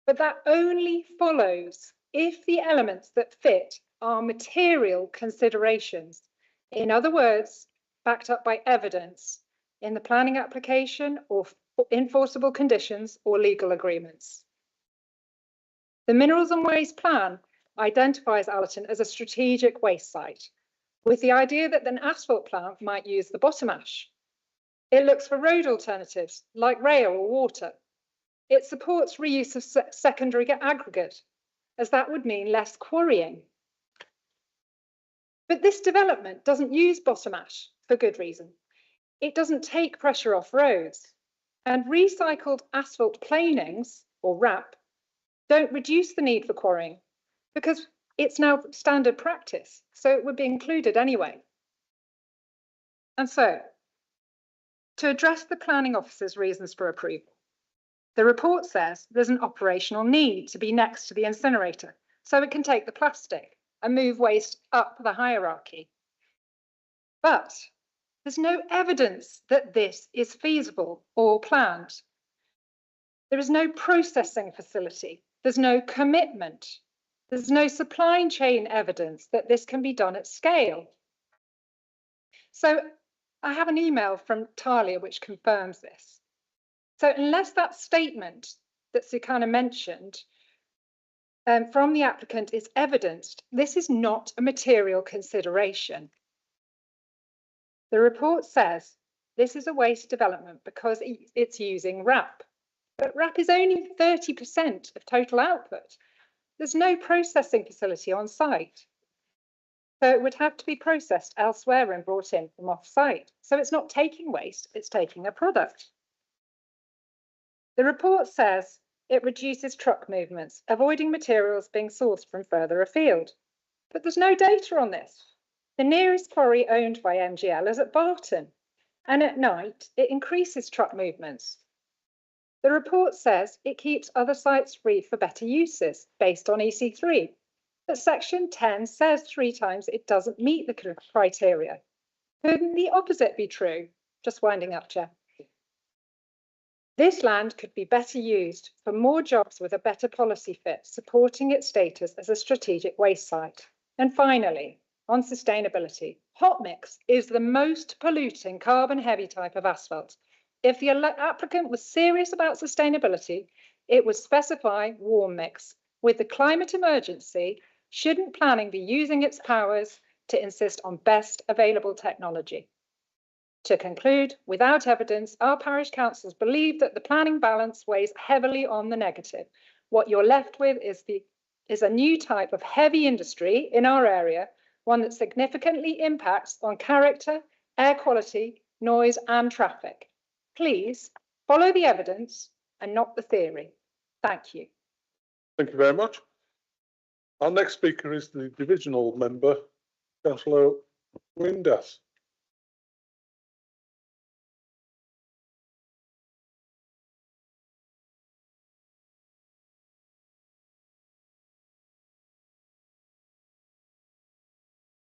Speaker 9: But that only follows if the elements that fit are material considerations. In other words, backed up by evidence in the planning application or enforceable conditions or legal agreements. The Minerals and Waste Plan identifies Allerton as a strategic waste site, with the idea that an asphalt plant might use the bottom ash. It looks for road alternatives like rail or water. It supports reuse of secondary aggregate, as that would mean less quarrying. But this development doesn't use bottom ash for good reason. It doesn't take pressure off roads, and recycled asphalt planings, or RAP, don't reduce the need for quarrying because it's now standard practice, so it would be included anyway. And so, to address the planning officer's reasons for approval, the report says there's an operational need to be next to the incinerator so it can take the plastic and move waste up the hierarchy. But there's no evidence that this is feasible or planned. There is no processing facility. There's no commitment. There's no supply chain evidence that this can be done at scale. So I have an email from Talia which confirms this. So unless that statement that Sukana mentioned from the applicant is evidenced, this is not a material consideration. The report says this is a waste development because it's using RAP, but RAP is only 30% of total output. There's no processing facility on site. So it would have to be processed elsewhere and brought in from off-site. So it's not taking waste, it's taking a product. The report says it reduces truck movements, avoiding materials being sourced from further afield. But there's no data on this. The nearest quarry owned by MGL is at Barton, and at night it increases truck movements. The report says it keeps other sites free for better uses based on EC3, But section 10 says 3 times it doesn't meet the criteria. Couldn't the opposite be true? Just winding up, Chair. This land could be better used for more jobs with a better policy fit, supporting its status as a strategic waste site. And finally, on sustainability, hot mix is the most polluting carbon heavy type of asphalt. If the applicant was serious about sustainability, it would specify warm mix. With the climate emergency, shouldn't planning be using its powers to insist on best available technology? To conclude, without evidence, our parish councils believe that the planning balance weighs heavily on the negative. What you're left with is a new type of heavy industry in our area, one that significantly impacts on character, air quality, noise and traffic. Please follow the evidence and not the theory. Thank you.
Speaker 1: Thank you very much. Our next speaker is the divisional member, Councillor Windass.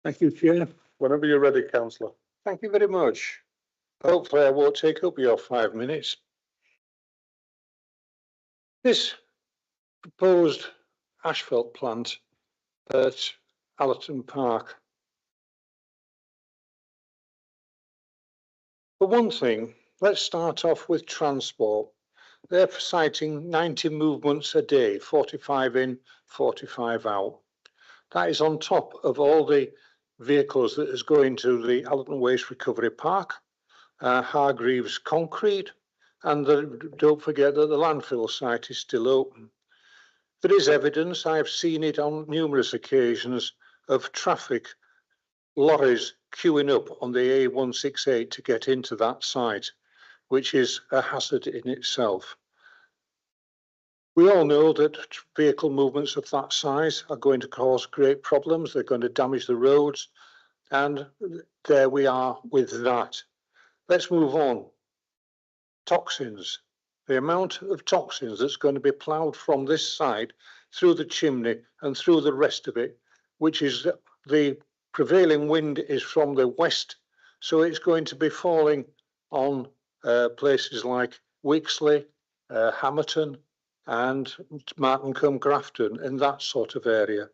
Speaker 10: Thank you, Chair.
Speaker 1: Whenever you're ready, Councillor.
Speaker 10: Thank you very much. Hopefully I won't take up your 5 minutes. This proposed asphalt plant at Allerton Park. For one thing, let's start off with transport. They're citing 90 movements a day, 45 in, 45 out. That is on top of all the vehicles that is going to the Allerton Waste Recovery Park, Hargreaves Concrete, and don't forget that the landfill site is still open. There is evidence, I've seen it on numerous occasions, of traffic, lorries queuing up on the A168 to get into that site, which is a hazard in itself. We all know that vehicle movements of that size are going to cause great problems. They're going to damage the roads. And there we are with that. Let's move on. Toxins. The amount of toxins that's going to be ploughed from this side through the chimney and through the rest of it, which is the prevailing wind is from the west. So it's going to be falling on places like Wixley, Hamerton, and Martin Grafton in that sort of area.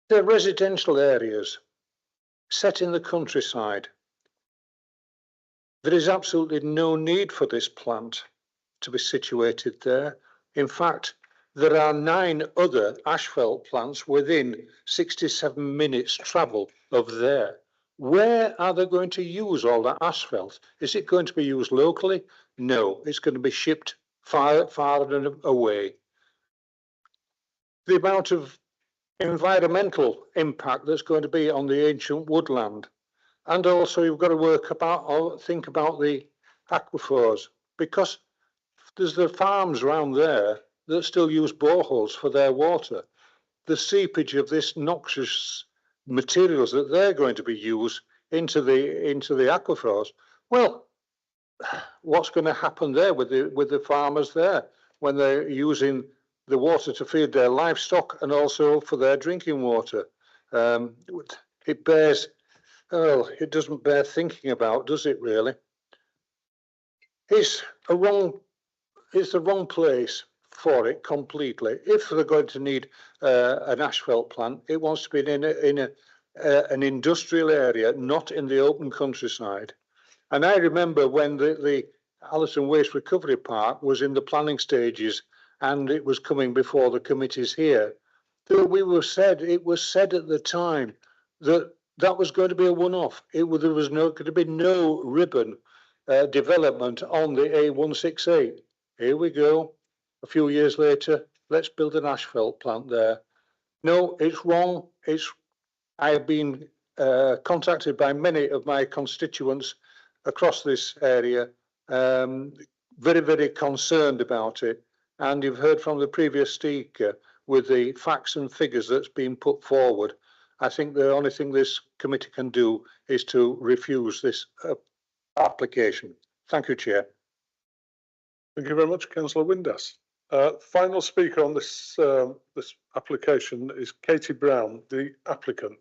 Speaker 10: They're residential areas set in the countryside. There is absolutely no need for this plant to be situated there. In fact, there are 9 other asphalt plants within 67 minutes travel of there. Where are they going to use all that asphalt? Is it going to be used locally? No, it's going to be shipped far and away. The amount of environmental impact that's going to be on the ancient woodland, and also you've got to work about or think about the aquifers, because there's the farms around there that still use boreholes for their water. The seepage of this noxious materials that they're going to be used into the aquifers. Well, what's going to happen there with the farmers there when they're using the water to feed their livestock and also for their drinking water? It doesn't bear thinking about, does it really? It's the wrong place for it completely. If they're going to need an asphalt plant, it wants to be in an industrial area, not in the open countryside. And I remember when the Allerton Waste Recovery Park was in the planning stages and it was coming before the committees here, that it was said at the time that that was going to be a one-off. There was going to be no ribbon development on the A168. Here we go. A few years later, let's build an asphalt plant there. No, it's wrong. I have been contacted by many of my constituents across this area, very, very concerned about it. And you've heard from the previous speaker with the facts and figures that's been put forward. I think the only thing this committee can do is to refuse this application. Thank you, Chair.
Speaker 1: Thank you very much, Councillor Windass. Final speaker on this this application is Katie Brown, the applicant.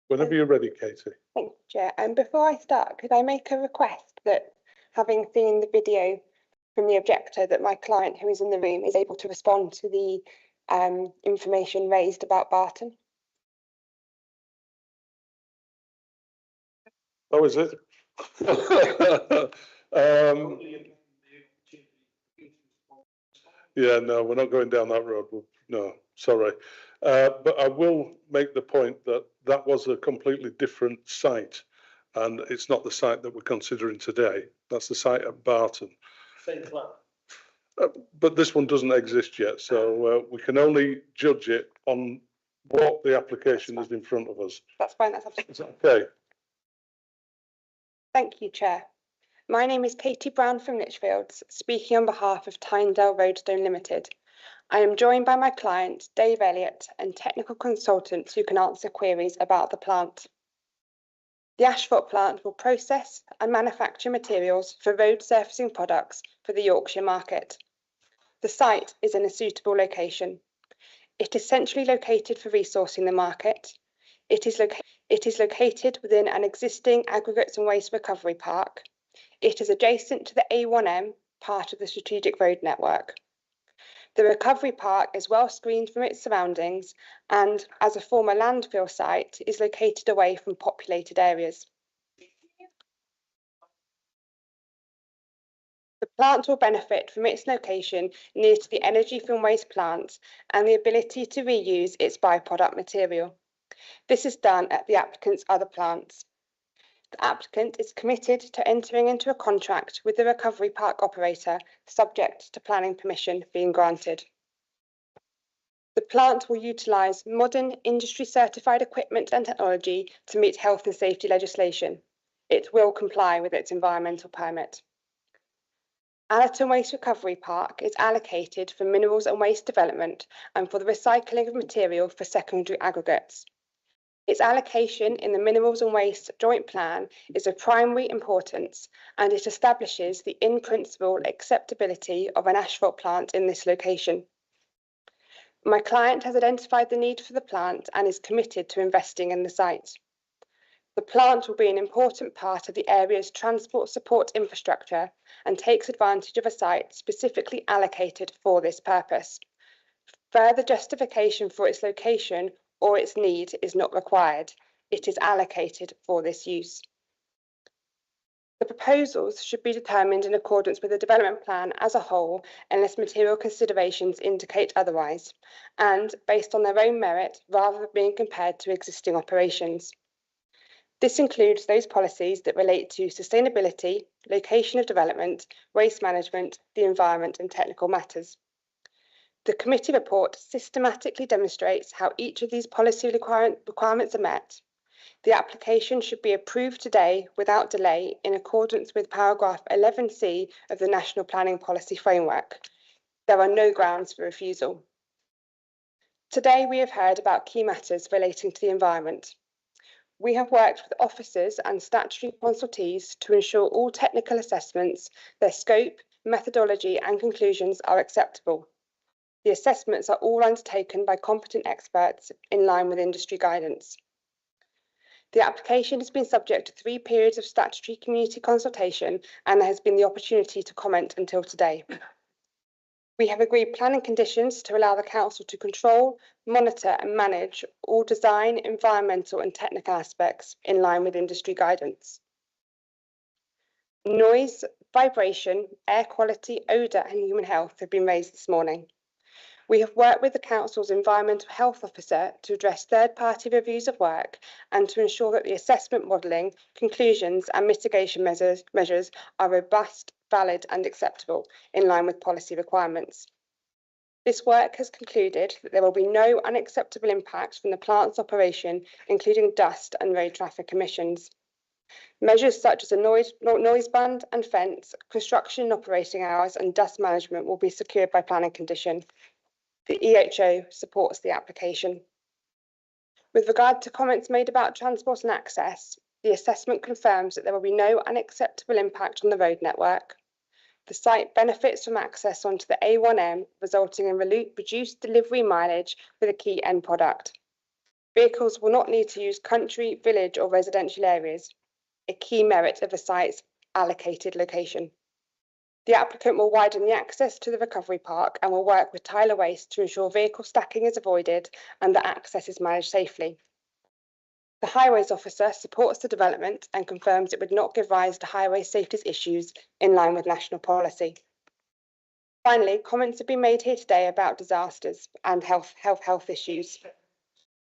Speaker 1: Whenever you're ready, Katie.
Speaker 11: Thank you, Chair. And before I start, could I make a request that, having seen the video from the objector, that my client who is in the room is able to respond to the information raised about Barton?
Speaker 1: Oh, is it? Yeah, no, we're not going down that road. No, sorry. But I will make the point that that was a completely different site, and it's not the site that we're considering today. That's the site at Barton.
Speaker 8: Same plan.
Speaker 1: But this one doesn't exist yet, so we can only judge it on what the application is in front of us.
Speaker 11: That's fine, that's absolutely
Speaker 1: Is that okay?
Speaker 11: Thank you, Chair. My name is Katie Brown from Lichfields, speaking on behalf of Tynedale Roadstone Limited. I am joined by my client, Dave Elliott, and technical consultants who can answer queries about the plant. The asphalt plant will process and manufacture materials for road surfacing products for the Yorkshire market. The site is in a suitable location. It is centrally located for resourcing the market. It is located within an existing aggregates and waste recovery park. It is adjacent to the A1M, part of the strategic road network. The recovery park is well screened from its surroundings and, as a former landfill site, is located away from populated areas. The plant will benefit from its location near to the energy from waste plant and the ability to reuse its byproduct material. This is done at the applicant's other plants. The applicant is committed to entering into a contract with the recovery park operator, subject to planning permission being granted. The plant will utilise modern industry certified equipment and technology to meet health and safety legislation. It will comply with its environmental permit. Allerton Waste Recovery Park is allocated for minerals and waste development and for the recycling of material for secondary aggregates. Its allocation in the Minerals and Waste Joint Plan is of primary importance, and it establishes the in-principle acceptability of an asphalt plant in this location. My client has identified the need for the plant and is committed to investing in the site. The plant will be an important part of the area's transport support infrastructure and takes advantage of a site specifically allocated for this purpose. Further justification for its location or its need is not required. It is allocated for this use. The proposals should be determined in accordance with the development plan as a whole, unless material considerations indicate otherwise, and based on their own merit rather than being compared to existing operations. This includes those policies that relate to sustainability, location of development, waste management, the environment, and technical matters. The committee report systematically demonstrates how each of these policy requirements are met. The application should be approved today without delay in accordance with paragraph 11C of the National Planning Policy Framework. There are no grounds for refusal. Today we have heard about key matters relating to the environment. We have worked with officers and statutory consultees to ensure all technical assessments, their scope, methodology and conclusions are acceptable. The assessments are all undertaken by competent experts in line with industry guidance. The application has been subject to 3 periods of statutory community consultation, and there has been the opportunity to comment until today. We have agreed planning conditions to allow the council to control, monitor and manage all design, environmental and technical aspects in line with industry guidance. Noise, vibration, air quality, odour and human health have been raised this morning. We have worked with the Council's Environmental Health Officer to address third-party reviews of work and to ensure that the assessment modelling, conclusions and mitigation measures are robust, valid and acceptable in line with policy requirements. This work has concluded that there will be no unacceptable impacts from the plant's operation, including dust and road traffic emissions. Measures such as a noise band and fence, construction and operating hours, and dust management will be secured by planning condition. The EHO supports the application. With regard to comments made about transport and access, the assessment confirms that there will be no unacceptable impact on the road network. The site benefits from access onto the A1M, resulting in reduced delivery mileage for the key end product. Vehicles will not need to use country, village, or residential areas, a key merit of the site's allocated location. The applicant will widen the access to the recovery park and will work with Tyler Waste to ensure vehicle stacking is avoided and that access is managed safely. The Highways Officer supports the development and confirms it would not give rise to highway safety issues in line with national policy. Finally, comments have been made here today about disasters and health issues.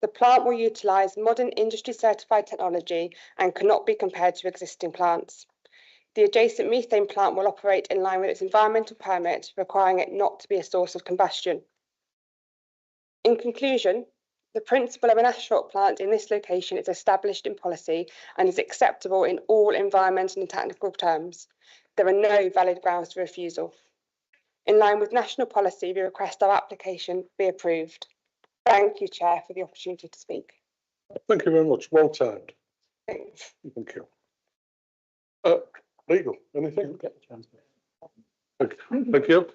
Speaker 11: The plant will utilise modern industry certified technology and cannot be compared to existing plants. The adjacent methane plant will operate in line with its environmental permit, requiring it not to be a source of combustion. In conclusion, the principle of an asphalt plant in this location is established in policy and is acceptable in all environmental and technical terms. There are no valid grounds for refusal. In line with national policy, we request our application be approved. Thank you, Chair, for the opportunity to speak.
Speaker 1: Thank you very much. Well timed.
Speaker 11: Thanks.
Speaker 1: Thank you. Legal, anything? Thank you.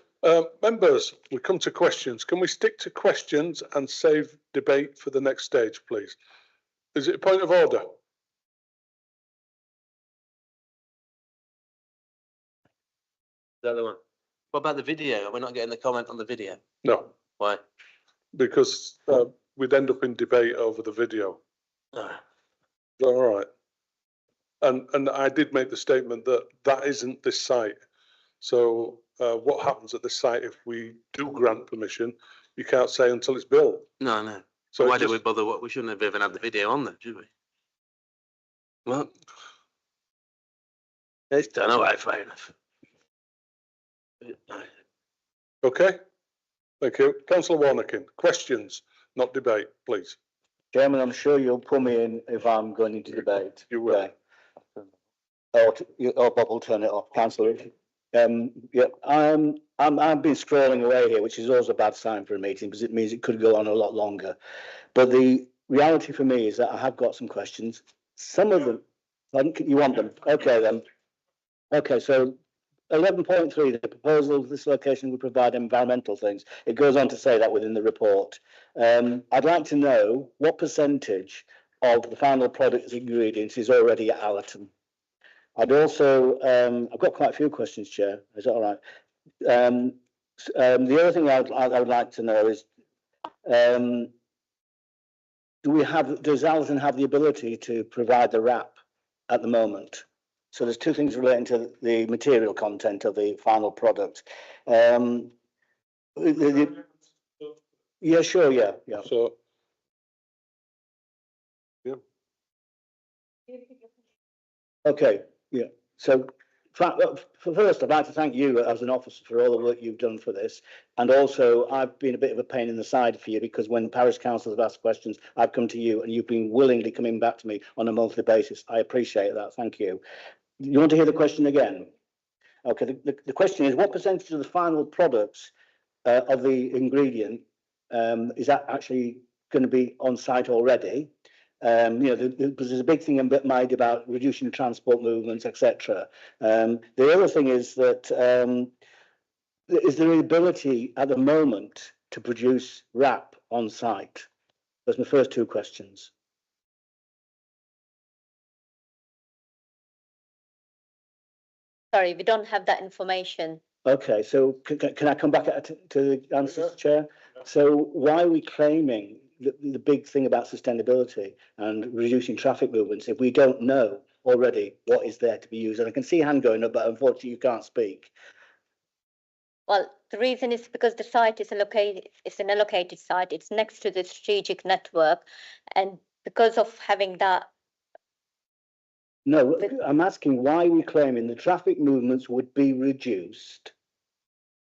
Speaker 1: Members, we come to questions. Can we stick to questions and save debate for the next stage, please? Is it a point of order?
Speaker 12: The other one. What about the video? We're not getting the comment on the video.
Speaker 1: No,
Speaker 12: Why?
Speaker 1: because we'd end up in debate over the video.
Speaker 12: Ah,
Speaker 1: All right. And I did make the statement that that isn't this site. So what happens at this site if we do grant permission, you can't say until it's built.
Speaker 12: no, no.
Speaker 1: So
Speaker 12: Why
Speaker 1: it
Speaker 12: did we
Speaker 1: just-
Speaker 12: bother? What we shouldn't have even had the video on there, should we? Well, it's done. All right, fair enough.
Speaker 1: Okay, thank you. Councillor Warnock, questions, not debate, please.
Speaker 3: Chairman, I'm sure you'll pull me in if I'm going into debate.
Speaker 1: You will.
Speaker 3: Or Bob will turn it off, councillor. Yeah, I've been scrolling away here, which is always a bad sign for a meeting because it means it could go on a lot longer. But the reality for me is that I have got some questions. Some of them, you want them? Okay then. Okay, so 11.3, the proposal of this location would provide environmental things. It goes on to say that within the report. I'd like to know what percentage of the final product ingredients is already at Allerton. I'd also, I've got quite a few questions, Chair. Is that all right? The other thing I would like to know is, does Allerton have the ability to provide the wrap at the moment? So there's two things relating to the material content of the final product. Yeah, sure, yeah.
Speaker 1: So, yeah.
Speaker 3: Okay, yeah. So first, I'd like to thank you as an officer for all the work you've done for this. And also, I've been a bit of a pain in the side for you because when parish councils have asked questions, I've come to you and you've been willingly coming back to me on a monthly basis. I appreciate that. Thank you. You want to hear the question again? Okay, the question is, what percentage of the final products of the ingredient is that actually going to be on site already? Because there's a big thing made about reducing transport movements, etc. The other thing is that is there an ability at the moment to produce wrap on site? That's my first two questions.
Speaker 6: Sorry, we don't have that information.
Speaker 3: Okay, so can I come back to the answers, Chair? So why are we claiming the big thing about sustainability and reducing traffic movements if we don't know already what is there to be used? And I can see a hand going up, but unfortunately you can't speak.
Speaker 6: Well, the reason is because the site is it's an allocated site. It's next to the strategic network. And because of having that.
Speaker 3: No, I'm asking why we're claiming the traffic movements would be reduced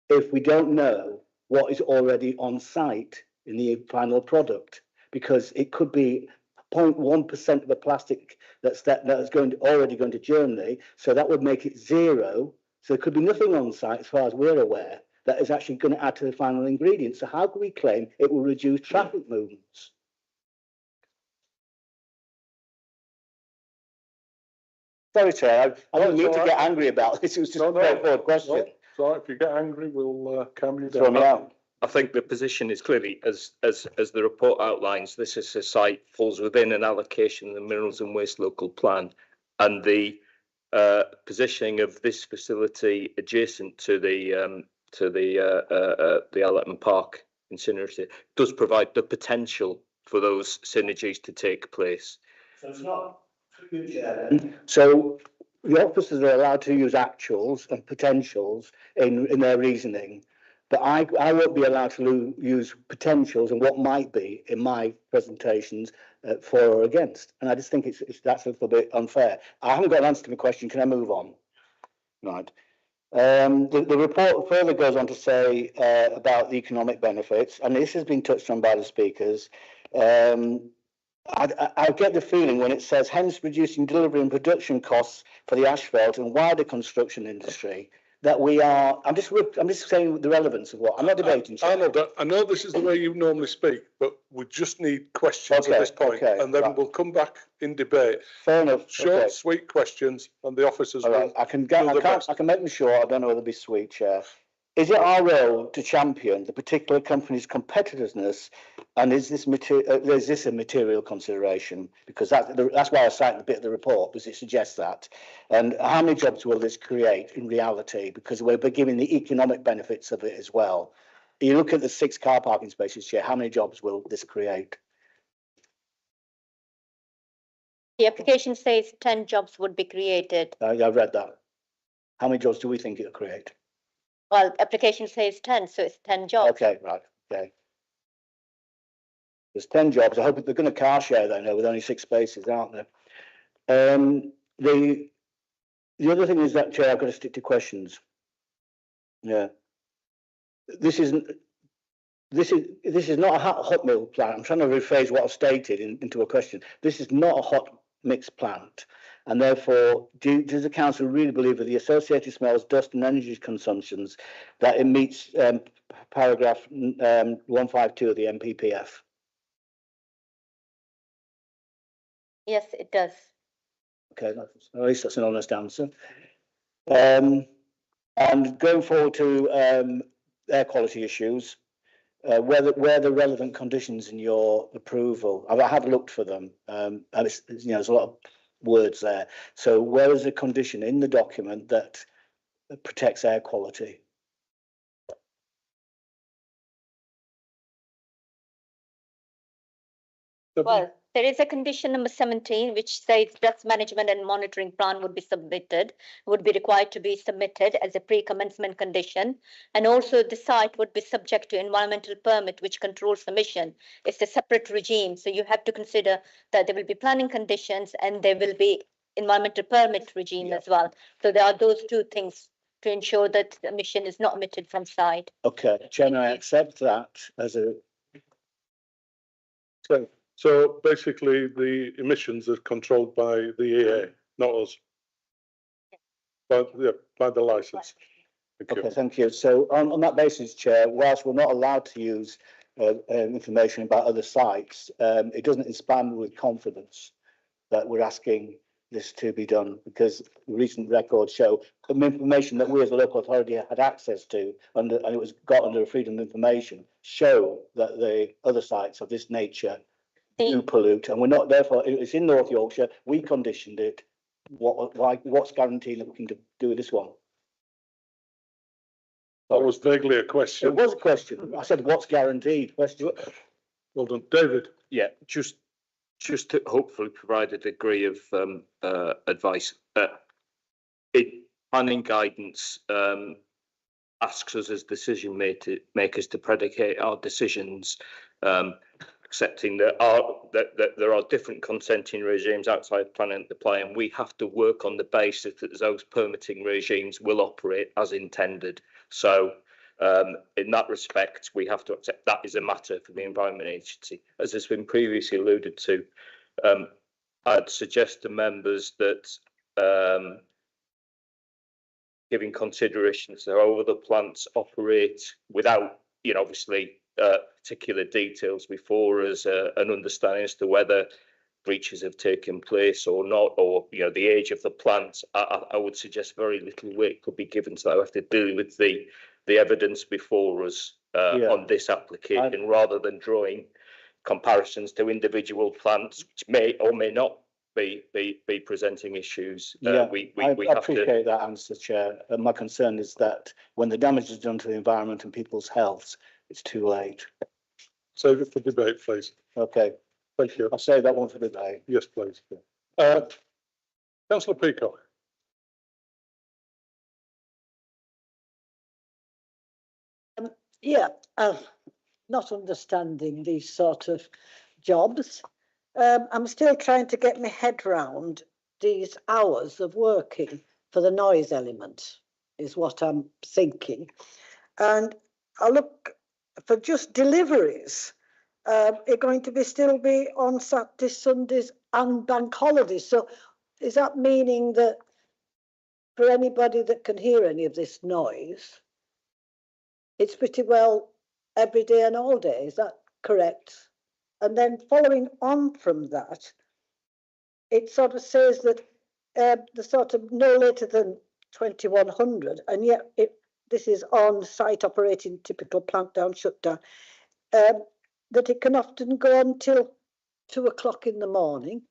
Speaker 3: if we don't know what is already on site in the final product, because it could be 0.1% of the plastic that's already going to Germany. So that would make it 0. So there could be nothing on site, as far as we're aware, that is actually going to add to the final ingredient. So how can we claim it will reduce traffic movements? Sorry, Chair, I don't mean to get angry about this. It was just a straightforward question.
Speaker 1: So if you get angry, we'll calm you
Speaker 3: Throw
Speaker 1: down.
Speaker 3: me out.
Speaker 7: I think the position is clearly, as the report outlines, this is a site falls within an allocation of the Minerals and Waste Local Plan, and the positioning of this facility adjacent to the Allerton Park incinerator does provide the potential for those synergies to take place.
Speaker 3: So it's not. So the officers are allowed to use actuals and potentials in their reasoning, but I won't be allowed to use potentials and what might be in my presentations for or against. And I just think that's a little bit unfair. I haven't got an answer to my question. Can I move on? Right. The report further goes on to say about the economic benefits, and this has been touched on by the speakers. I get the feeling when it says, hence reducing delivery and production costs for the asphalt and wider construction industry, that we are. I'm just saying the relevance of what I'm not debating.
Speaker 1: I know this is the way you normally speak, but we just need questions at this point, and then we'll come back in debate.
Speaker 3: Fair enough.
Speaker 1: Short, sweet questions, and the officers will.
Speaker 3: I can make them short. I don't know whether they'll be sweet, Chair. Is it our role to champion the particular company's competitiveness, and is this a material consideration? Because that's why I cite the bit of the report, because it suggests that. And how many jobs will this create in reality? Because we're giving the economic benefits of it as well. You look at the 6 car parking spaces, Chair, how many jobs will this create?
Speaker 6: The application says 10 jobs would be created.
Speaker 3: I've read that. How many jobs do we think it'll create?
Speaker 6: Well, application says 10, so it's 10 jobs.
Speaker 3: Okay, right, okay. There's 10 jobs. I hope they're going to car share then, with only 6 spaces, aren't there? The other thing is that, Chair, I've got to stick to questions. Yeah. This is not a hot mill plant. I'm trying to rephrase what I've stated into a question. This is not a hot mix plant. And therefore, does the council really believe that the associated smells, dust and energy consumptions, that it meets paragraph 152 of the MPPF?
Speaker 6: Yes, it does.
Speaker 3: Okay, at least that's an honest answer. And going forward to air quality issues, where the relevant conditions in your approval? I have looked for them. And there's a lot of words there. So where is the condition in the document that protects air quality?
Speaker 6: Well, there is a condition number 17, which says dust management and monitoring plan would be required to be submitted as a pre-commencement condition. And also the site would be subject to environmental permit, which controls emission. It's a separate regime. So you have to consider that there will be planning conditions and there will be environmental permit regime as well. So there are those 2 things to ensure that the emission is not emitted from site.
Speaker 3: Okay, Chairman, I accept that as a.
Speaker 1: So basically, the emissions are controlled by the EA, not us. By the licence.
Speaker 3: Okay, thank you. So on that basis, Chair, whilst we're not allowed to use information about other sites, it doesn't inspire me with confidence that we're asking this to be done, because recent records show some information that we as a local authority had access to, and it was got under freedom of information, show that the other sites of this nature do pollute, and we're not, therefore it's in North Yorkshire, we conditioned it. What's guaranteeing that we can do with this one?
Speaker 1: That was vaguely a question.
Speaker 3: It was a question. I said, what's guaranteed? Question.
Speaker 1: Well done, David.
Speaker 7: Yeah, just to hopefully provide a degree of advice. Planning guidance asks us as decision makers to predicate our decisions, accepting that there are different consenting regimes outside planning to apply, and we have to work on the basis that those permitting regimes will operate as intended. So in that respect, we have to accept that is a matter for the Environment Agency. As has been previously alluded to, I'd suggest to members that giving consideration to how other plants operate without, obviously particular details before us, an understanding as to whether breaches have taken place or not, or the age of the plant. I would suggest very little weight could be given to that. We have to deal with the evidence before us on this application, rather than drawing comparisons to individual plants which may or may not be presenting issues.
Speaker 3: I
Speaker 7: have
Speaker 3: appreciate that answer, Chair. My concern is that when the damage is done to the environment and people's health, it's too late.
Speaker 1: Save it for debate, please.
Speaker 3: Okay,
Speaker 1: Thank you.
Speaker 3: I'll save that one for debate.
Speaker 1: Yes, please. Councillor Peacock.
Speaker 13: Not understanding these sort of jobs. I'm still trying to get my head round these hours of working for the noise element, is what I'm thinking. And I look for just deliveries. Are going to still be on Saturdays, Sundays and bank holidays. So is that meaning that for anybody that can hear any of this noise, it's pretty well every day and all day? Is that correct? And then following on from that, it sort of says that the sort of no later than 2100, and yet this is on site operating typical plant down, shutdown, that it can often go until 2 o'clock in the morning.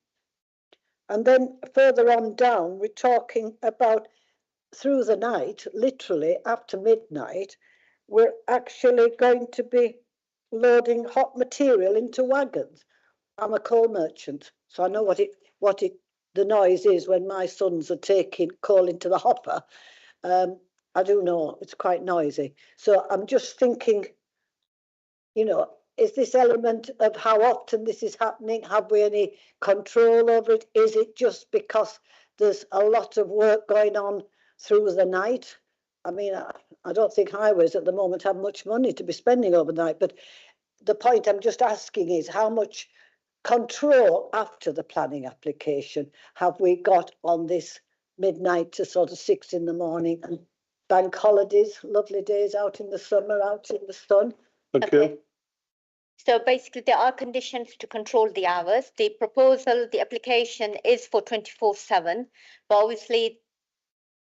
Speaker 13: And then further on down, we're talking about through the night, literally after midnight, we're actually going to be loading hot material into wagons. I'm a coal merchant, so I know what the noise is when my sons are taking coal into the hopper. I do know it's quite noisy. So I'm just thinking, is this element of how often this is happening? Have we any control over it? Is it just because there's a lot of work going on through the night? I mean, I don't think highways at the moment have much money to be spending overnight, but the point I'm just asking is how much control after the planning application have we got on this midnight to sort of 6 in the morning, and bank holidays, lovely days out in the summer, out in the sun?
Speaker 1: Thank you.
Speaker 6: So basically, there are conditions to control the hours. The proposal, the application is for 24/7, but obviously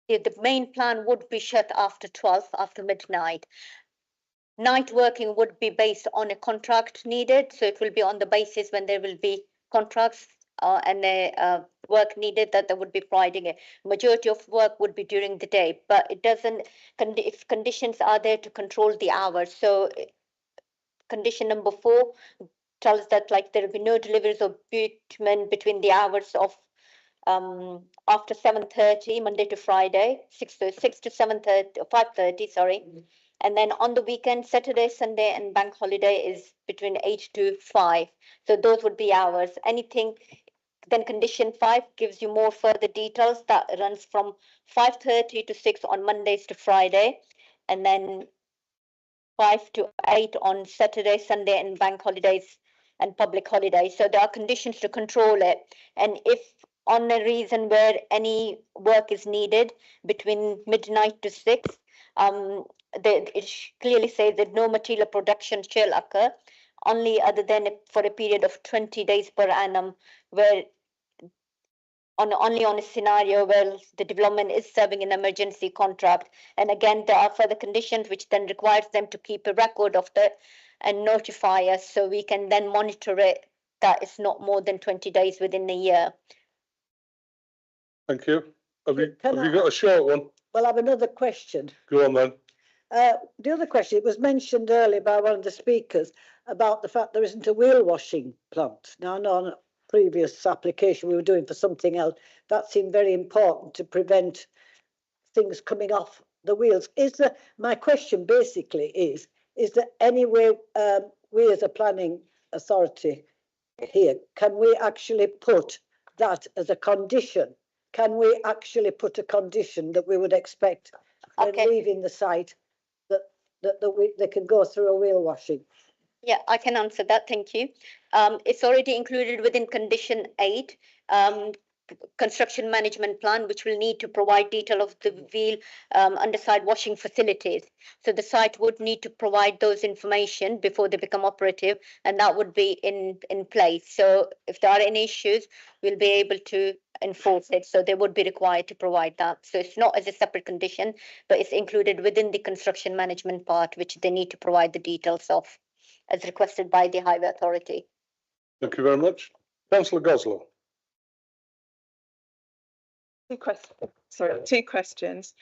Speaker 6: the main plan would be shut after 12, after midnight. Night working would be based on a contract needed, so it will be on the basis when there will be contracts and work needed that they would be providing. A majority of work would be during the day, but it doesn't, if conditions are there to control the hours. So condition number 4 tells that like there will be no deliveries of bitumen between the hours of after 7:30 Monday to Friday, 6 to 7:30, 5:30, sorry. And then on the weekend, Saturday, Sunday, and bank holiday is between 8 to 5. So those would be hours. Anything, then condition 5 gives you more further details that runs from 5:30 to 6 on Mondays to Friday, and then 5 to 8 on Saturday, Sunday, and bank holidays and public holidays. So there are conditions to control it. And if on a reason where any work is needed between midnight to 6, it clearly says that no material production shall occur, only other than for a period of 20 days per annum, where only on a scenario where the development is serving an emergency contract. And again, there are further conditions which then requires them to keep a record of that and notify us, so we can then monitor it, that it's not more than 20 days within a year.
Speaker 1: Thank you. Have you got a short one?
Speaker 13: Well, I have another question.
Speaker 1: Go on then.
Speaker 13: The other question, it was mentioned earlier by one of the speakers about the fact there isn't a wheel washing plant. Now, I know on a previous application we were doing for something else, that seemed very important to prevent things coming off the wheels. My question basically is there any way we as a planning authority here, can we actually put that as a condition? Can we actually put a condition that we would expect when leaving the site that they can go through a wheel washing?
Speaker 6: Yeah, I can answer that. Thank you. It's already included within condition 8. Construction management plan, which will need to provide detail of the wheel underside washing facilities. So the site would need to provide those information before they become operative, and that would be in place. So if there are any issues, we'll be able to enforce it. So they would be required to provide that. So it's not as a separate condition, but it's included within the construction management part, which they need to provide the details of, as requested by the Highway Authority.
Speaker 1: Thank you very much. Councillor Goslow.
Speaker 14: Two questions.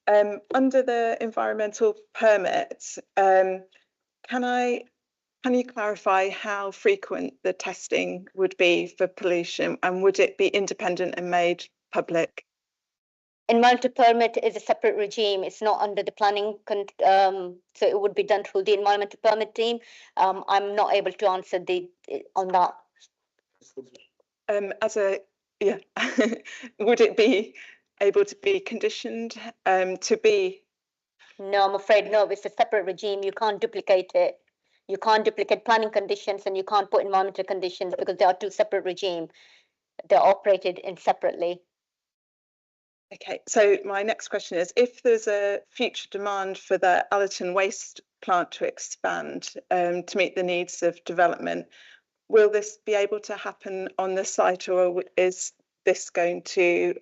Speaker 14: Under the environmental permit, can you clarify how frequent the testing would be for pollution, and would it be independent and made public?
Speaker 6: Environmental permit is a separate regime. It's not under the planning, so it would be done through the environmental permit team. I'm not able to answer on that.
Speaker 14: Would it be able to be conditioned to be?
Speaker 6: No, I'm afraid no. It's a separate regime. You can't duplicate it. You can't duplicate planning conditions, and you can't put environmental conditions because they are two separate regimes. They're operated in separately.
Speaker 14: Okay, so my next question is, if there's a future demand for the Allerton waste plant to expand to meet the needs of development, will this be able to happen on the site, or is this going to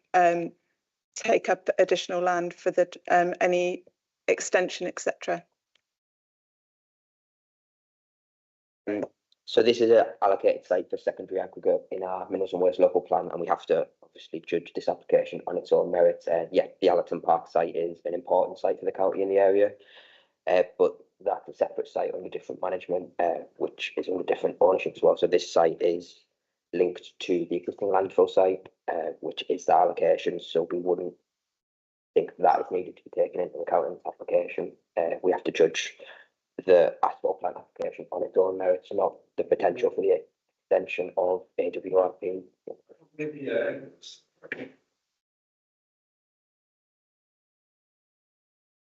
Speaker 14: take up additional land for the any extension, etc.?
Speaker 15: So this is an allocated site for secondary aggregate in our minerals and waste local plan, and we have to obviously judge this application on its own merits. Yeah, the Allerton Park site is an important site for the county in the area, but that's a separate site under different management, which is under different ownership as well. So this site is linked to the existing landfill site, which is the allocation. So we wouldn't think that is needed to be taken into account in this application. We have to judge the asphalt plant application on its own merits, not the potential for the extension of AWRP.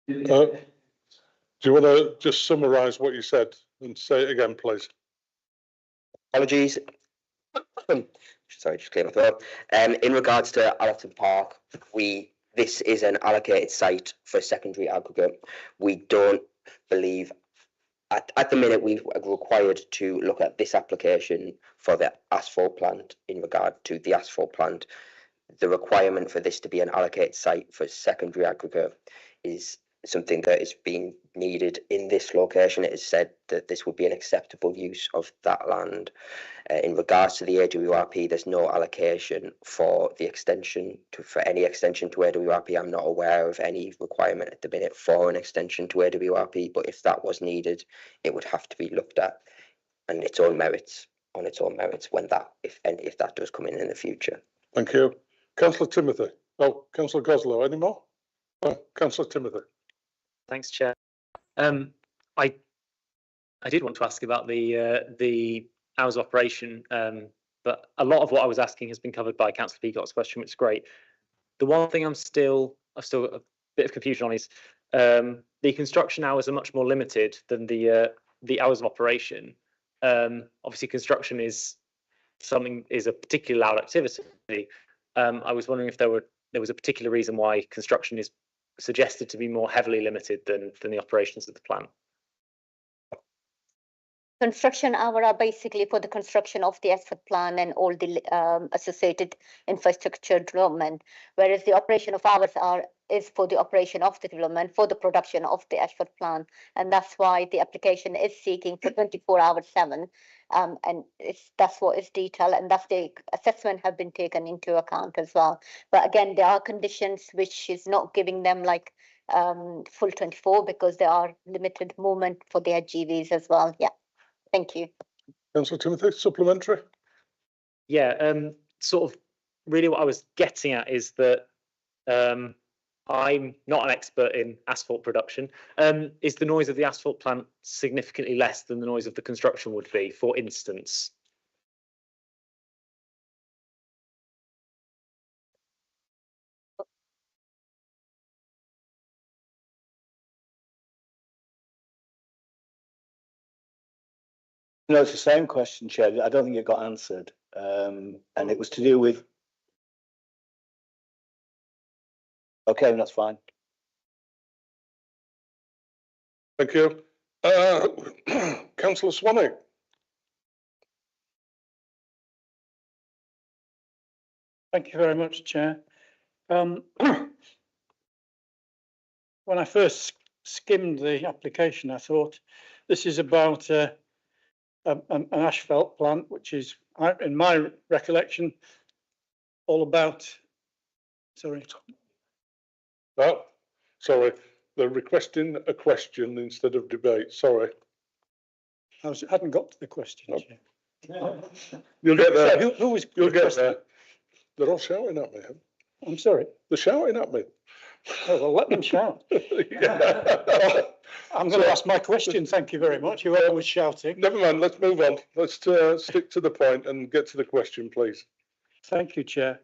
Speaker 1: Do you want to just summarise what you said and say it again, please?
Speaker 15: Apologies. Sorry, just clear my throat. In regards to Allerton Park, this is an allocated site for secondary aggregate. We don't believe at the minute we're required to look at this application for the asphalt plant in regard to the asphalt plant. The requirement for this to be an allocated site for secondary aggregate is something that is being needed in this location. It is said that this would be an acceptable use of that land. In regards to the AWRP, there's no allocation for the extension for any extension to AWRP. I'm not aware of any requirement at the minute for an extension to AWRP, but if that was needed, it would have to be looked at on its own merits when that, if that does come in the future.
Speaker 1: Thank you. Councillor Timothy. Oh, Councillor Goslow, any more? Oh, Councillor Timothy.
Speaker 5: Thanks, Chair. I did want to ask about the hours of operation, but a lot of what I was asking has been covered by Councillor Peacock's question, which is great. The one thing I've still got a bit of confusion on is the construction hours are much more limited than the hours of operation. Obviously, construction is a particularly loud activity. I was wondering if there was a particular reason why construction is suggested to be more heavily limited than the operations of the plant.
Speaker 6: Construction hours are basically for the construction of the asphalt plant and all the associated infrastructure development, whereas the operation of hours is for the operation of the development, for the production of the asphalt plant, and that's why the application is seeking for 24 hours 7, and that's what is detailed, and that's the assessment have been taken into account as well. But again, there are conditions which is not giving them like full 24 because there are limited movement for the HGVs as well. Yeah. Thank you.
Speaker 1: Councillor Timothy, supplementary?
Speaker 5: Yeah, sort of really what I was getting at is that I'm not an expert in asphalt production. Is the noise of the asphalt plant significantly less than the noise of the construction would be, for instance?
Speaker 3: No, it's the same question, Chair. I don't think it got answered. And it was to do with. Okay, that's fine.
Speaker 1: Thank you. Councillor Swanwick.
Speaker 16: Thank you very much, Chair. When I first skimmed the application, I thought this is about an asphalt plant, which is, in my recollection, all about. Sorry.
Speaker 1: Oh, sorry. They're requesting a question instead of debate. Sorry.
Speaker 16: I hadn't got to the question, Chair.
Speaker 1: You'll get there.
Speaker 16: So who was?
Speaker 1: You'll get there. They're all shouting at me.
Speaker 16: I'm sorry.
Speaker 1: They're shouting at me.
Speaker 16: Oh, well, let them shout. I'm going to ask my question. Thank you very much. Whoever was shouting.
Speaker 1: Never mind. Let's move on. Let's stick to the point and get to the question, please.
Speaker 16: Thank you, Chair.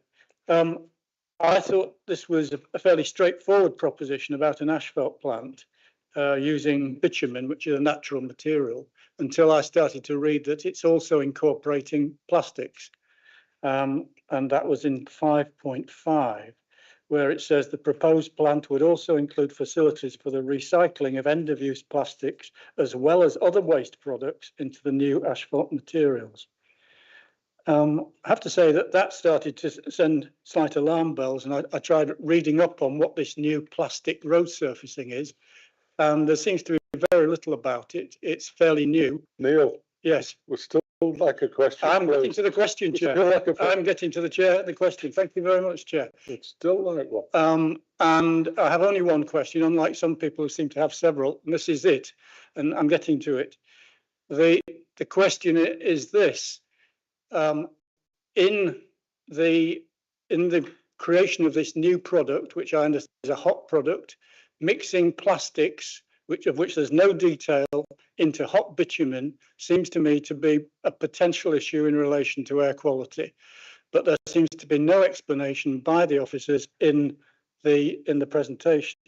Speaker 16: I thought this was a fairly straightforward proposition about an asphalt plant using bitumen, which is a natural material, until I started to read that it's also incorporating plastics. And that was in 5.5, where it says the proposed plant would also include facilities for the recycling of end-of-use plastics, as well as other waste products into the new asphalt materials. I have to say that started to send slight alarm bells, and I tried reading up on what this new plastic road surfacing is, and there seems to be very little about it. It's fairly new.
Speaker 1: Neil.
Speaker 16: Yes.
Speaker 1: We're still like a question.
Speaker 16: I'm getting to the question, Chair. I'm getting to the question. Thank you very much, Chair.
Speaker 1: It's still like one.
Speaker 16: And I have only one question, unlike some people who seem to have several, and this is it, and I'm getting to it. The question is this. In the creation of this new product, which I understand is a hot product, mixing plastics, of which there's no detail, into hot bitumen seems to me to be a potential issue in relation to air quality. But there seems to be no explanation by the officers in the presentation.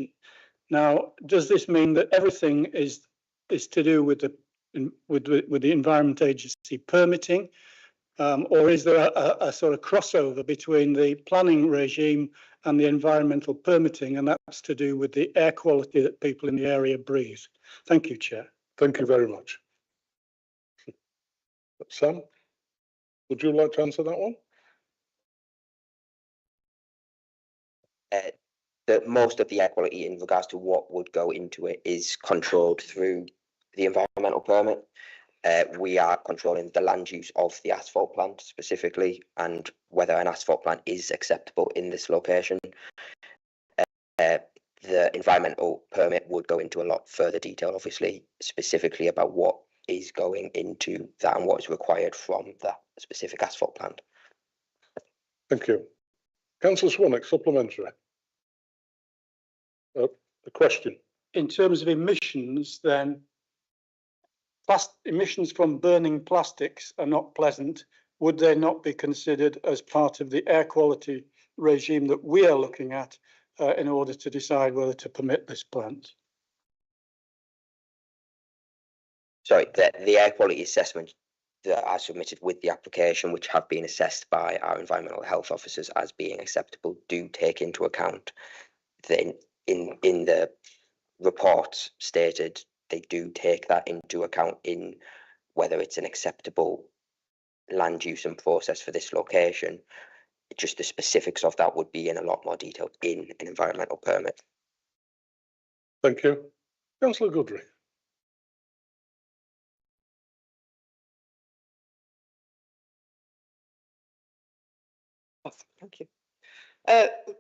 Speaker 16: Now, does this mean that everything is to do with the Environment Agency permitting? Or is there a sort of crossover between the planning regime and the environmental permitting, and that's to do with the air quality that people in the area breathe? Thank you, Chair.
Speaker 1: Thank you very much. Sam, would you like to answer that one?
Speaker 15: Most of the air quality in regards to what would go into it is controlled through the environmental permit. We are controlling the land use of the asphalt plant specifically, and whether an asphalt plant is acceptable in this location. The environmental permit would go into a lot further detail, obviously, specifically about what is going into that and what is required from that specific asphalt plant.
Speaker 1: Thank you. Councillor Swanwick, supplementary. The question.
Speaker 16: In terms of emissions, then, emissions from burning plastics are not pleasant. Would they not be considered as part of the air quality regime that we are looking at in order to decide whether to permit this plant?
Speaker 15: Sorry, the air quality assessments that are submitted with the application, which have been assessed by our environmental health officers as being acceptable, do take into account that in the reports stated, they do take that into account in whether it's an acceptable land use and process for this location. Just the specifics of that would be in a lot more detail in an environmental permit.
Speaker 1: Thank you. Councillor Goodry.
Speaker 17: Thank you.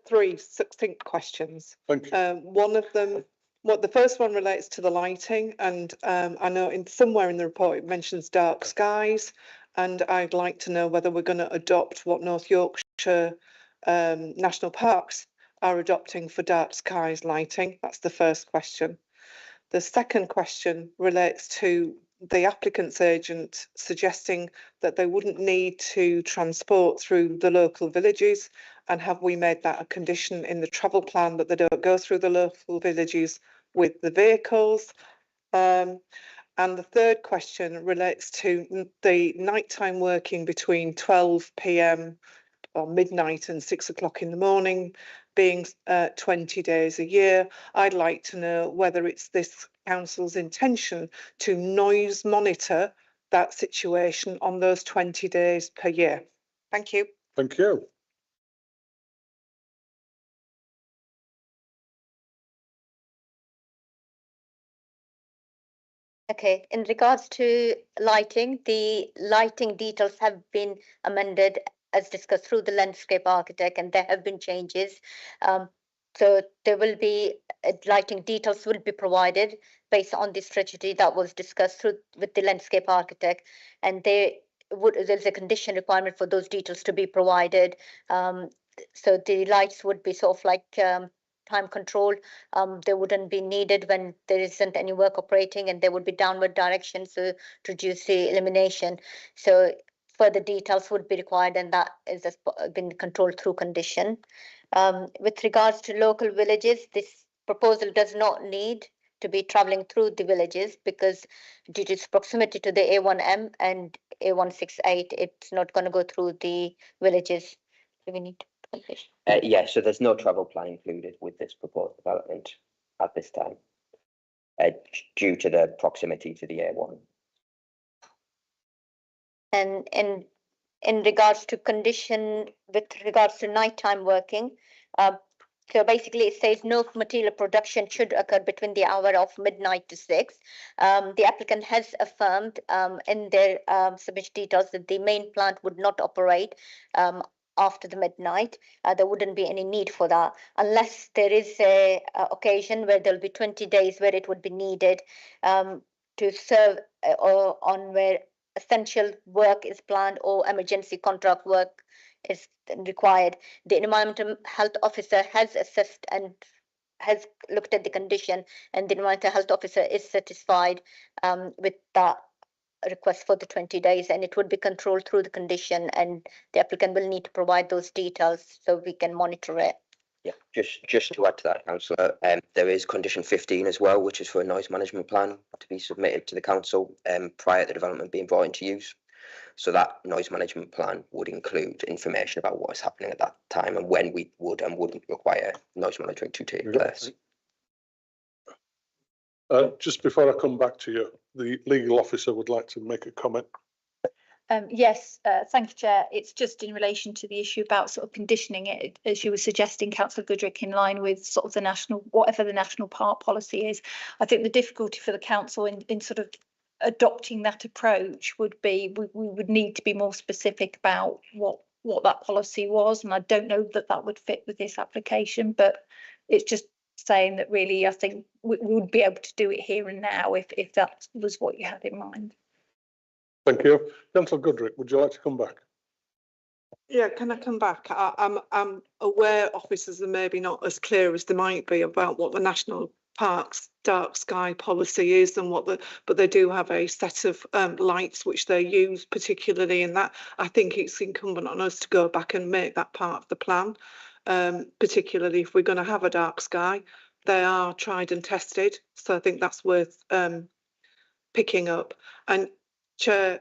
Speaker 17: Three succinct questions.
Speaker 1: Thank you.
Speaker 17: One of them, the first one relates to the lighting, and I know somewhere in the report it mentions dark skies, and I'd like to know whether we're going to adopt what North Yorkshire National Parks are adopting for dark skies lighting. That's the first question. The second question relates to the applicant's agent suggesting that they wouldn't need to transport through the local villages, and have we made that a condition in the travel plan that they don't go through the local villages with the vehicles? And the third question relates to the nighttime working between 12 p.m. or midnight and 6 o'clock in the morning, being 20 days a year. I'd like to know whether it's this council's intention to noise monitor that situation on those 20 days per year. Thank you.
Speaker 1: Thank you.
Speaker 6: Okay, in regards to lighting, the lighting details have been amended as discussed through the landscape architect, and there have been changes. So there will be lighting details will be provided based on the strategy that was discussed through with the landscape architect, and there's a condition requirement for those details to be provided. So the lights would be sort of like time control. They wouldn't be needed when there isn't any work operating, and there would be downward direction so to reduce the illumination. So further details would be required, and that is been controlled through condition. With regards to local villages, this proposal does not need to be travelling through the villages because due to its proximity to the A1M and A168, it's not going to go through the villages. Do we need to?
Speaker 15: Yeah, so there's no travel plan included with this proposed development at this time, due to the proximity to the A1.
Speaker 6: And in regards to condition with regards to nighttime working, so basically it says no material production should occur between the hour of midnight to 6. The applicant has affirmed in their submission details that the main plant would not operate after the midnight. There wouldn't be any need for that unless there is a occasion where there'll be 20 days where it would be needed to serve or on where essential work is planned or emergency contract work is required. The environmental health officer has assessed and has looked at the condition, and the environmental health officer is satisfied with that request for the 20 days, and it would be controlled through the condition, and the applicant will need to provide those details so we can monitor it.
Speaker 15: Yeah, just to add to that, councillor, there is condition 15 as well, which is for a noise management plan to be submitted to the council prior to the development being brought into use. So that noise management plan would include information about what is happening at that time and when we would and wouldn't require noise monitoring to take place.
Speaker 1: Just before I come back to you, the legal officer would like to make a comment.
Speaker 18: Yes, thank you, Chair. It's just in relation to the issue about sort of conditioning it, as you were suggesting, Councillor Goodrick, in line with sort of the national, whatever the national park policy is. I think the difficulty for the council in sort of adopting that approach would be we would need to be more specific about what that policy was, and I don't know that that would fit with this application, but it's just saying that really I think we would be able to do it here and now if that was what you had in mind.
Speaker 1: Thank you. Councillor Goodrick, would you like to come back?
Speaker 17: Yeah, can I come back? I'm aware officers are maybe not as clear as they might be about what the National Parks dark sky policy is and but they do have a set of lights which they use particularly in that. I think it's incumbent on us to go back and make that part of the plan, particularly if we're going to have a dark sky. They are tried and tested, so I think that's worth picking up. And Chair,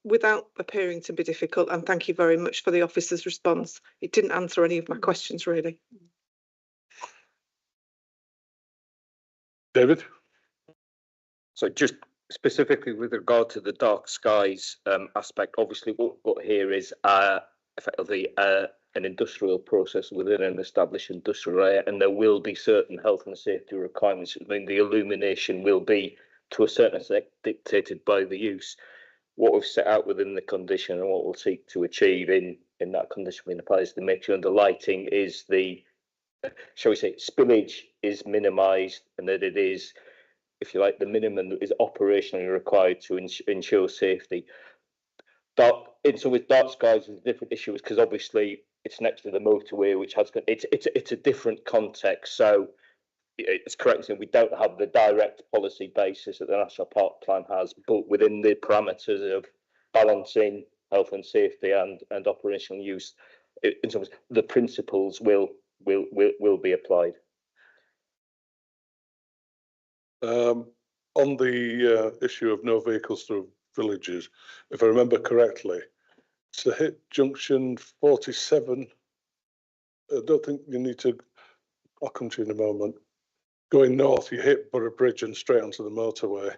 Speaker 17: without appearing to be difficult, and thank you very much for the officer's response, it didn't answer any of my questions really.
Speaker 1: David?
Speaker 7: So just specifically with regard to the dark skies aspect, obviously what we've got here is effectively an industrial process within an established industrial area, and there will be certain health and safety requirements. I mean, the illumination will be to a certain extent dictated by the use. What we've set out within the condition and what we'll seek to achieve in that condition being applied is to make sure the lighting is the, shall we say, spillage is minimised, and that it is, if you like, the minimum that is operationally required to ensure safety. So with dark skies, there's a different issue because obviously it's next to the motorway, which has got it's a different context. So it's correct that we don't have the direct policy basis that the National Park Plan has, but within the parameters of balancing health and safety and operational use, in some ways, the principles will be applied.
Speaker 1: on the issue of no vehicles through villages, if I remember correctly, to hit junction 47, I don't think you need to, I'll come to you in a moment. Going north, you hit Borough Bridge and straight onto the motorway.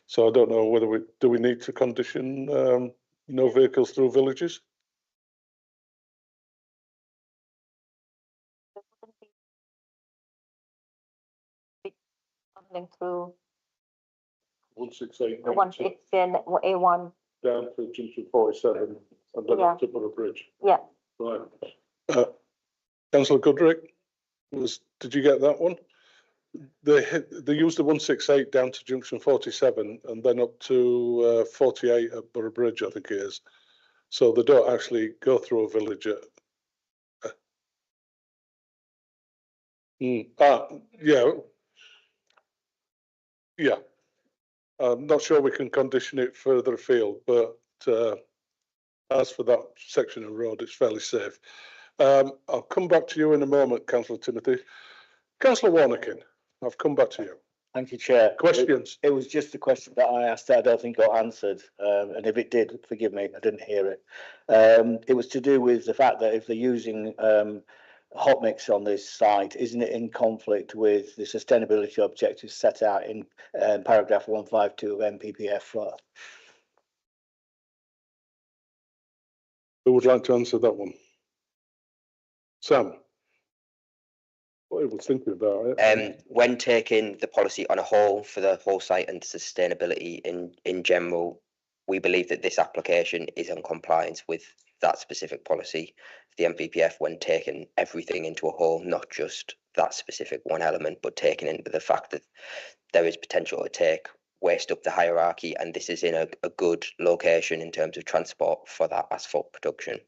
Speaker 1: So I don't know whether we need to condition no vehicles through villages?
Speaker 6: Traveling through
Speaker 1: 168.
Speaker 6: A1.
Speaker 1: Down to junction 47 and then up to Borough Bridge.
Speaker 6: Yeah.
Speaker 1: Right. Councillor Goodrick, did you get that one? They used the 168 down to junction 47 and then up to 48 at Borough Bridge, I think it is. So they don't actually go through a village. Yeah. Yeah. I'm not sure we can condition it further afield, but as for that section of road, it's fairly safe. I'll come back to you in a moment, Councillor Timothy. Councillor Warnock, I've come back to you.
Speaker 3: Thank you, Chair.
Speaker 1: Questions?
Speaker 3: It was just a question that I asked that I don't think got answered. And if it did, forgive me, I didn't hear it. It was to do with the fact that if they're using hot mix on this site, isn't it in conflict with the sustainability objectives set out in paragraph 152 of NPPF?
Speaker 1: Who would like to answer that one? Sam? What I was thinking about it.
Speaker 15: When taking the policy on a whole for the whole site and sustainability in general, we believe that this application is in compliance with that specific policy, the NPPF, when taking everything into a whole, not just that specific one element, but taking into the fact that there is potential to take waste up the hierarchy, and this is in a good location in terms of transport for that asphalt production.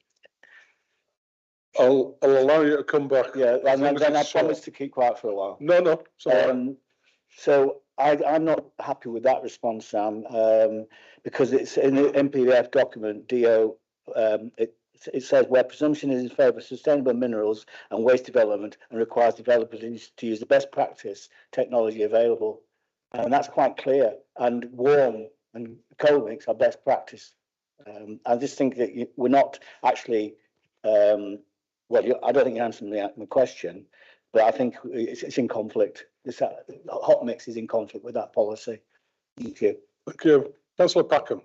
Speaker 1: I'll allow you to come back.
Speaker 3: Yeah, and then I promise to keep quiet for a while.
Speaker 1: No.
Speaker 3: So I'm not happy with that response, Sam, because it's in the NPPF document, DO, it says where presumption is in favour of sustainable minerals and waste development and requires developers to use the best practice technology available. And that's quite clear. And warm and cold mix are best practice. I just think that we're not actually, I don't think you answered my question, but I think it's in conflict. This hot mix is in conflict with that policy. Thank you.
Speaker 1: Thank you. Councillor Packham.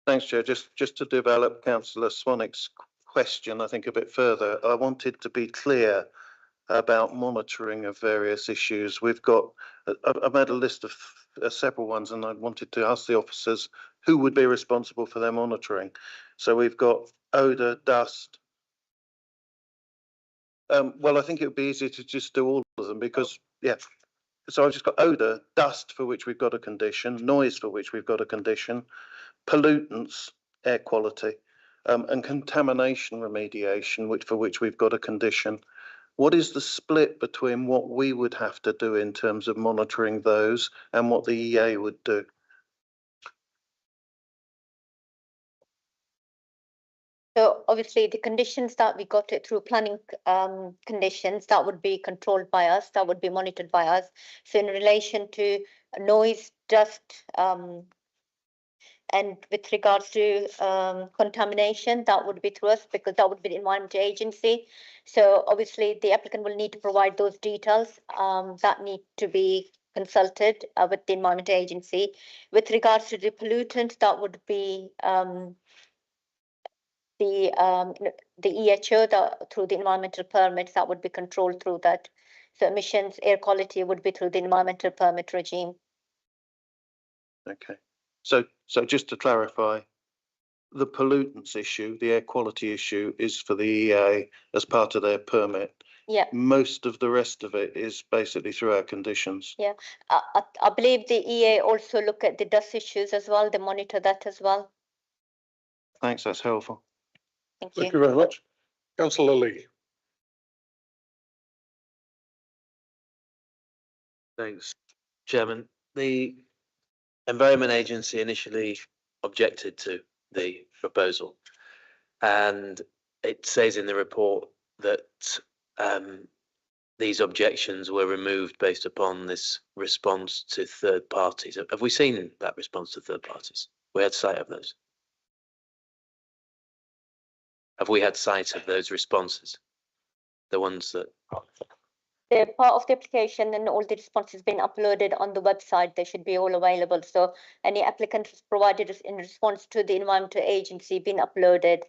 Speaker 4: Thanks, Chair. Just to develop Councillor Swanwick's question, I think a bit further, I wanted to be clear about monitoring of various issues. We've got, I've made a list of several ones, and I wanted to ask the officers who would be responsible for their monitoring. So we've got odour, dust. Well, I think it would be easier to just do all of them because, yeah. So I've just got odour, dust, for which we've got a condition, noise, for which we've got a condition, pollutants, air quality, and contamination remediation, for which we've got a condition. What is the split between what we would have to do in terms of monitoring those and what the EA would do?
Speaker 6: So obviously the conditions that we got it through planning conditions, that would be controlled by us, that would be monitored by us. So in relation to noise, dust, and with regards to contamination, that would be through us because that would be the Environment Agency. So obviously the applicant will need to provide those details that need to be consulted with the Environment Agency. With regards to the pollutant, that would be the EHO through the environmental permits, that would be controlled through that. So emissions, air quality would be through the environmental permit regime.
Speaker 4: Okay. So just to clarify, the pollutants issue, the air quality issue is for the EA as part of their permit.
Speaker 6: Yeah.
Speaker 4: Most of the rest of it is basically through our conditions.
Speaker 6: Yeah. I believe the EA also look at the dust issues as well. They monitor that as well.
Speaker 4: Thanks, that's helpful.
Speaker 1: Thank you very much. Councillor Lee.
Speaker 12: Thanks, Chairman. The Environment Agency initially objected to the proposal, and it says in the report that these objections were removed based upon this response to third parties. Have we seen that response to third parties? We had sight of those. Have we had sight of those responses? The ones that.
Speaker 6: They're part of the application and all the responses been uploaded on the website. They should be all available. So any applicant who's provided us in response to the environmental agency been uploaded.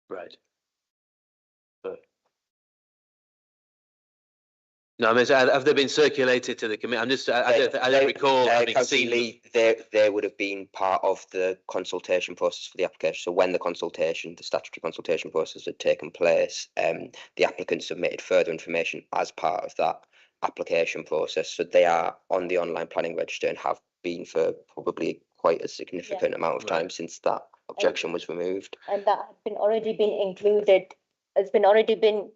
Speaker 12: Right. But no, I mean, have they been circulated to the committee? I'm just, I don't recall having
Speaker 15: Councillor
Speaker 12: seen
Speaker 15: Lee, they would have been part of the consultation process for the application. So when the statutory consultation process had taken place, the applicant submitted further information as part of that application process. So they are on the online planning register and have been for probably quite a significant amount of time since that objection was removed.
Speaker 6: And that has been already been included, has been already been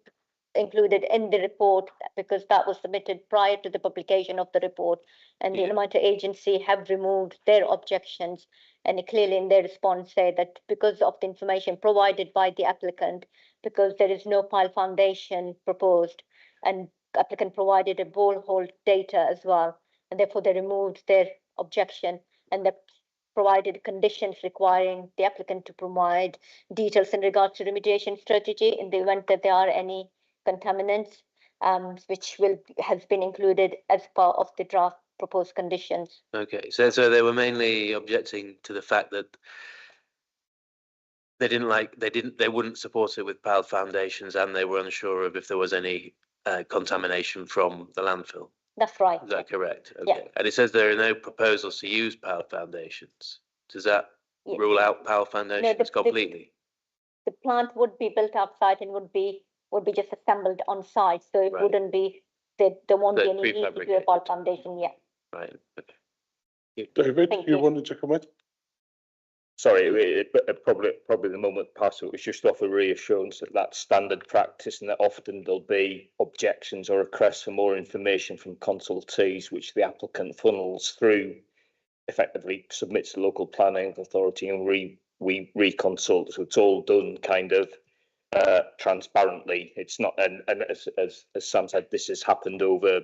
Speaker 6: included in the report because that was submitted prior to the publication of the report, and the environmental agency have removed their objections, and clearly in their response say that because of the information provided by the applicant, because there is no pile foundation proposed, and applicant provided a borehole data as well, and therefore they removed their objection, and they provided conditions requiring the applicant to provide details in regards to remediation strategy in the event that there are any contaminants, which has been included as part of the draft proposed conditions.
Speaker 12: Okay, so they were mainly objecting to the fact that they wouldn't support it with piled foundations, and they were unsure of if there was any contamination from the landfill.
Speaker 6: That's right.
Speaker 12: Is that correct? Okay.
Speaker 6: Yeah.
Speaker 12: And it says there are no proposals to use piled foundations. Does that rule out piled foundations completely?
Speaker 6: The plant would be built outside and would be just assembled on site, so it wouldn't be, there won't be any need to do a pile foundation yet.
Speaker 12: Right. Okay.
Speaker 1: David, you wanted to come in?
Speaker 7: Sorry, probably the moment past it was just offer reassurance that that's standard practice and that often there'll be objections or requests for more information from consultees, which the applicant funnels through, effectively submits to local planning authority, and we reconsult. So it's all done kind of transparently. It's not, and as Sam said, this has happened over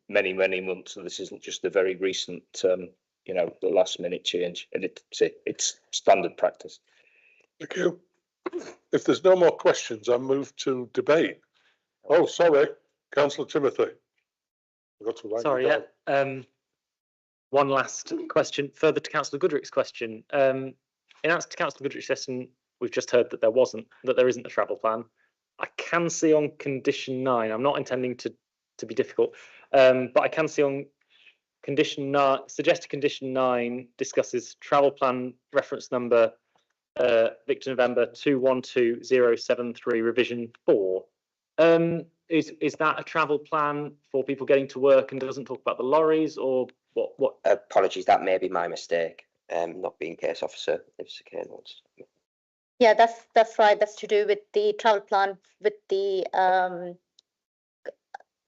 Speaker 7: many months, so this isn't just a very recent the last minute change, and it's standard practice.
Speaker 1: Thank you. If there's no more questions, I move to debate. Oh, sorry, Councillor Timothy.
Speaker 5: Sorry, one last question further to Councillor Goodrick's question. In answer to Councillor Goodrick's question, we've just heard that there isn't a travel plan. I can see on condition 9, I'm not intending to be difficult, but I can see on condition 9, suggested condition 9 discusses travel plan reference number Victor November 212073 revision 4. Is that a travel plan for people getting to work and doesn't talk about the lorries, or what?
Speaker 15: Apologies, that may be my mistake. Not being case officer, if it's okay.
Speaker 6: Yeah, that's right. That's to do with the travel plan with the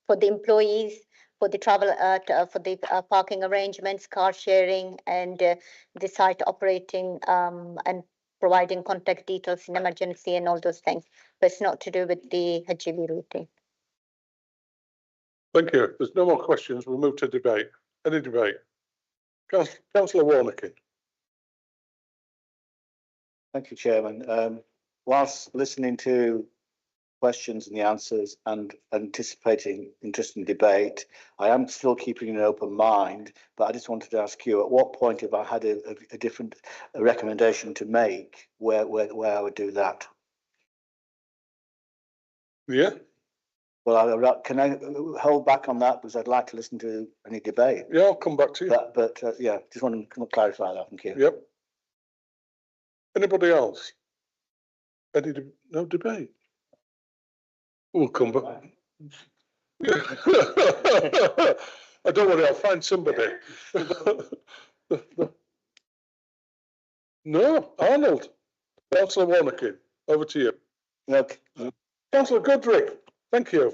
Speaker 6: for the employees, for the travel, for the parking arrangements, car sharing, and the site operating and providing contact details in emergency and all those things. But it's not to do with the HGV routing.
Speaker 1: Thank you. There's no more questions. We'll move to debate. Any debate? Councillor Warnock.
Speaker 3: Thank you, Chairman. Whilst listening to questions and the answers and anticipating interesting debate, I am still keeping an open mind, but I just wanted to ask you, at what point if I had a different recommendation to make, where I would do that?
Speaker 1: Yeah.
Speaker 3: Well, can I hold back on that because I'd like to listen to any debate?
Speaker 1: Yeah, I'll come back to you.
Speaker 3: But yeah, just want to clarify that. Thank you.
Speaker 1: Yep. Anybody else? No debate. We'll come back. I don't worry, I'll find somebody. No, Arnold. Councillor Warnock, over to you.
Speaker 3: Okay.
Speaker 1: Councillor Goodrick, thank you.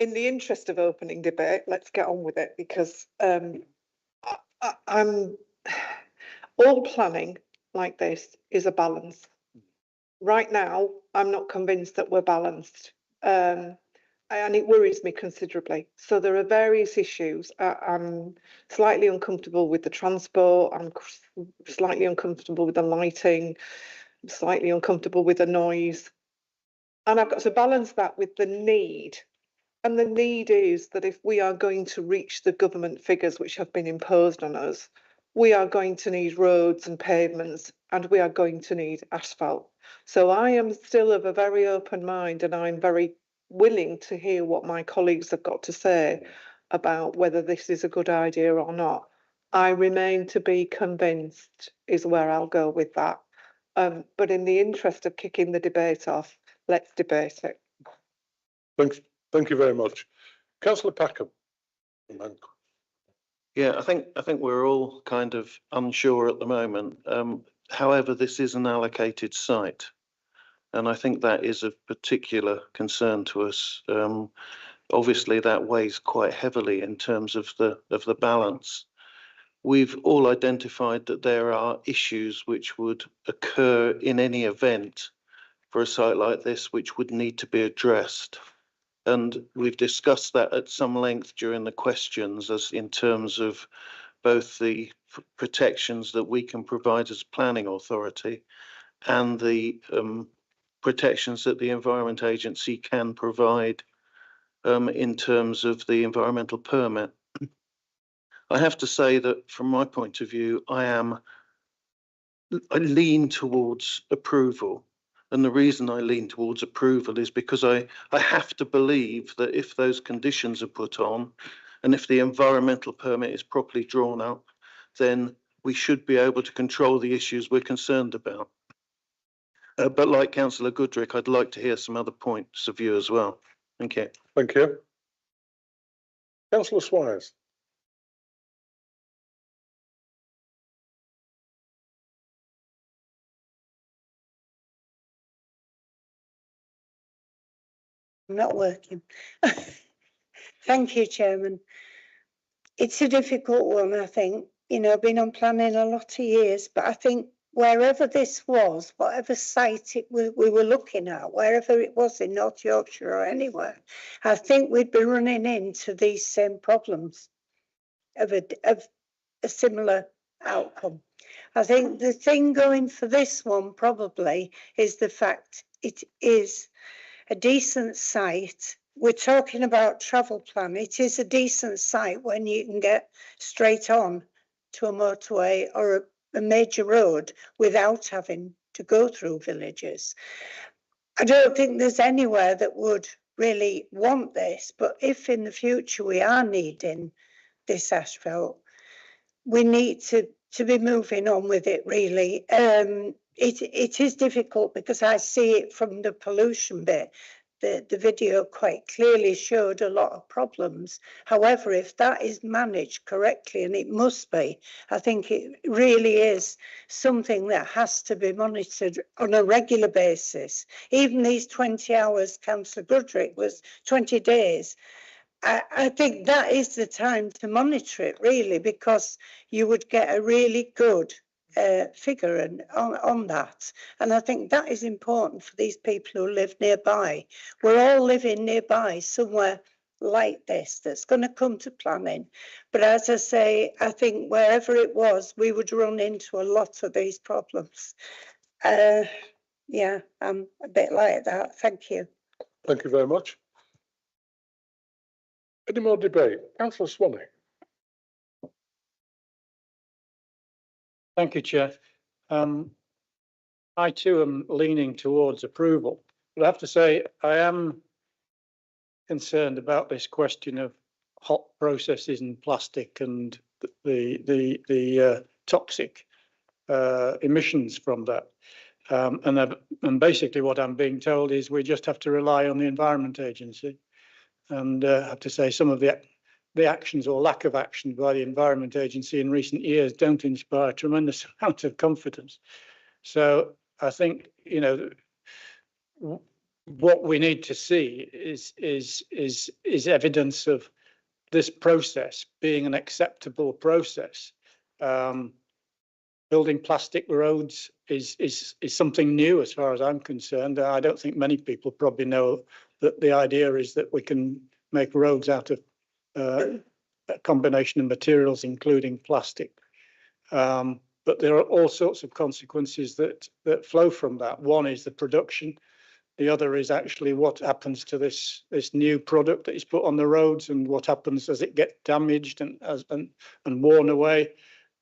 Speaker 17: In the interest of opening debate, let's get on with it, because I'm all planning like this is a balance. Right now, I'm not convinced that we're balanced. And it worries me considerably. So there are various issues. I'm slightly uncomfortable with the transport. I'm slightly uncomfortable with the lighting. I'm slightly uncomfortable with the noise. And I've got to balance that with the need. And the need is that if we are going to reach the government figures which have been imposed on us, we are going to need roads and pavements, and we are going to need asphalt. So I am still of a very open mind, and I'm very willing to hear what my colleagues have got to say about whether this is a good idea or not. I remain to be convinced is where I'll go with that. But in the interest of kicking the debate off, let's debate it.
Speaker 1: Thank you very much. Councillor Packham.
Speaker 4: Yeah, I think we're all kind of unsure at the moment. However, this is an allocated site, and I think that is of particular concern to us. Obviously, that weighs quite heavily in terms of the balance. We've all identified that there are issues which would occur in any event for a site like this, which would need to be addressed. And we've discussed that at some length during the questions, as in terms of both the protections that we can provide as planning authority and the protections that the Environment Agency can provide in terms of the environmental permit. I have to say that from my point of view, I lean towards approval. And the reason I lean towards approval is because I have to believe that if those conditions are put on and if the environmental permit is properly drawn up, then we should be able to control the issues we're concerned about. But like Councillor Goodrick, I'd like to hear some other points of view as well. Thank you.
Speaker 1: Thank you. Councillor Swires.
Speaker 13: Not working. Thank you, Chairman. It's a difficult one, I think. You know, I've been on planning a lot of years, but I think wherever this was, whatever site we were looking at, wherever it was in North Yorkshire or anywhere, I think we'd be running into these same problems of a similar outcome. I think the thing going for this one probably is the fact it is a decent site. We're talking about travel plan. It is a decent site when you can get straight on to a motorway or a major road without having to go through villages. I don't think there's anywhere that would really want this, but if in the future we are needing this asphalt, we need to be moving on with it really. It is difficult because I see it from the pollution bit. The video quite clearly showed a lot of problems. However, if that is managed correctly, and it must be, I think it really is something that has to be monitored on a regular basis. Even these 20 hours, Councillor Goodrick, was 20 days. I think that is the time to monitor it really, because you would get a really good figure on that. And I think that is important for these people who live nearby. We're all living nearby somewhere like this that's going to come to planning. But as I say, I think wherever it was, we would run into a lot of these problems. Yeah, I'm a bit like that. Thank you.
Speaker 1: Thank you very much. Any more debate? Councillor Swanee.
Speaker 16: Thank you, Chair. I too am leaning towards approval, but I have to say I am concerned about this question of hot processes and plastic and the toxic emissions from that. And basically what I'm being told is we just have to rely on the Environment Agency. And I have to say some of the actions or lack of action by the Environment Agency in recent years don't inspire a tremendous amount of confidence. So I think, you know, what we need to see is evidence of this process being an acceptable process. Building plastic roads is something new as far as I'm concerned. I don't think many people probably know that the idea is that we can make roads out of a combination of materials, including plastic. But there are all sorts of consequences that flow from that. One is the production. The other is actually what happens to this new product that is put on the roads, and what happens as it gets damaged and worn away.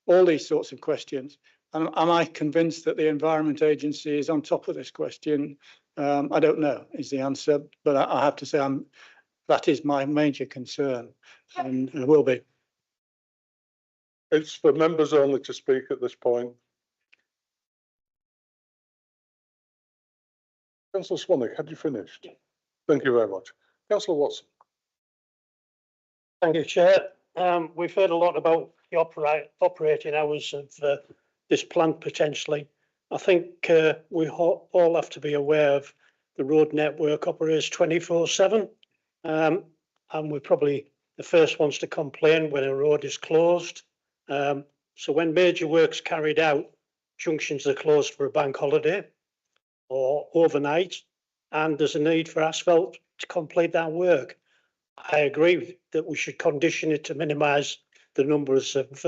Speaker 16: All these sorts of questions. And am I convinced that the Environment Agency is on top of this question? I don't know is the answer, but I have to say that is my major concern, and will be.
Speaker 1: It's for members only to speak at this point. Councillor Swanwick, had you finished? Thank you very much. Councillor Watson.
Speaker 19: Thank you, Chair. We've heard a lot about the operating hours of this plant potentially. I think we all have to be aware of the road network operates 24/7, and we're probably the first ones to complain when a road is closed. So when major work's carried out, junctions are closed for a bank holiday or overnight, and there's a need for asphalt to complete that work. I agree that we should condition it to minimise the numbers of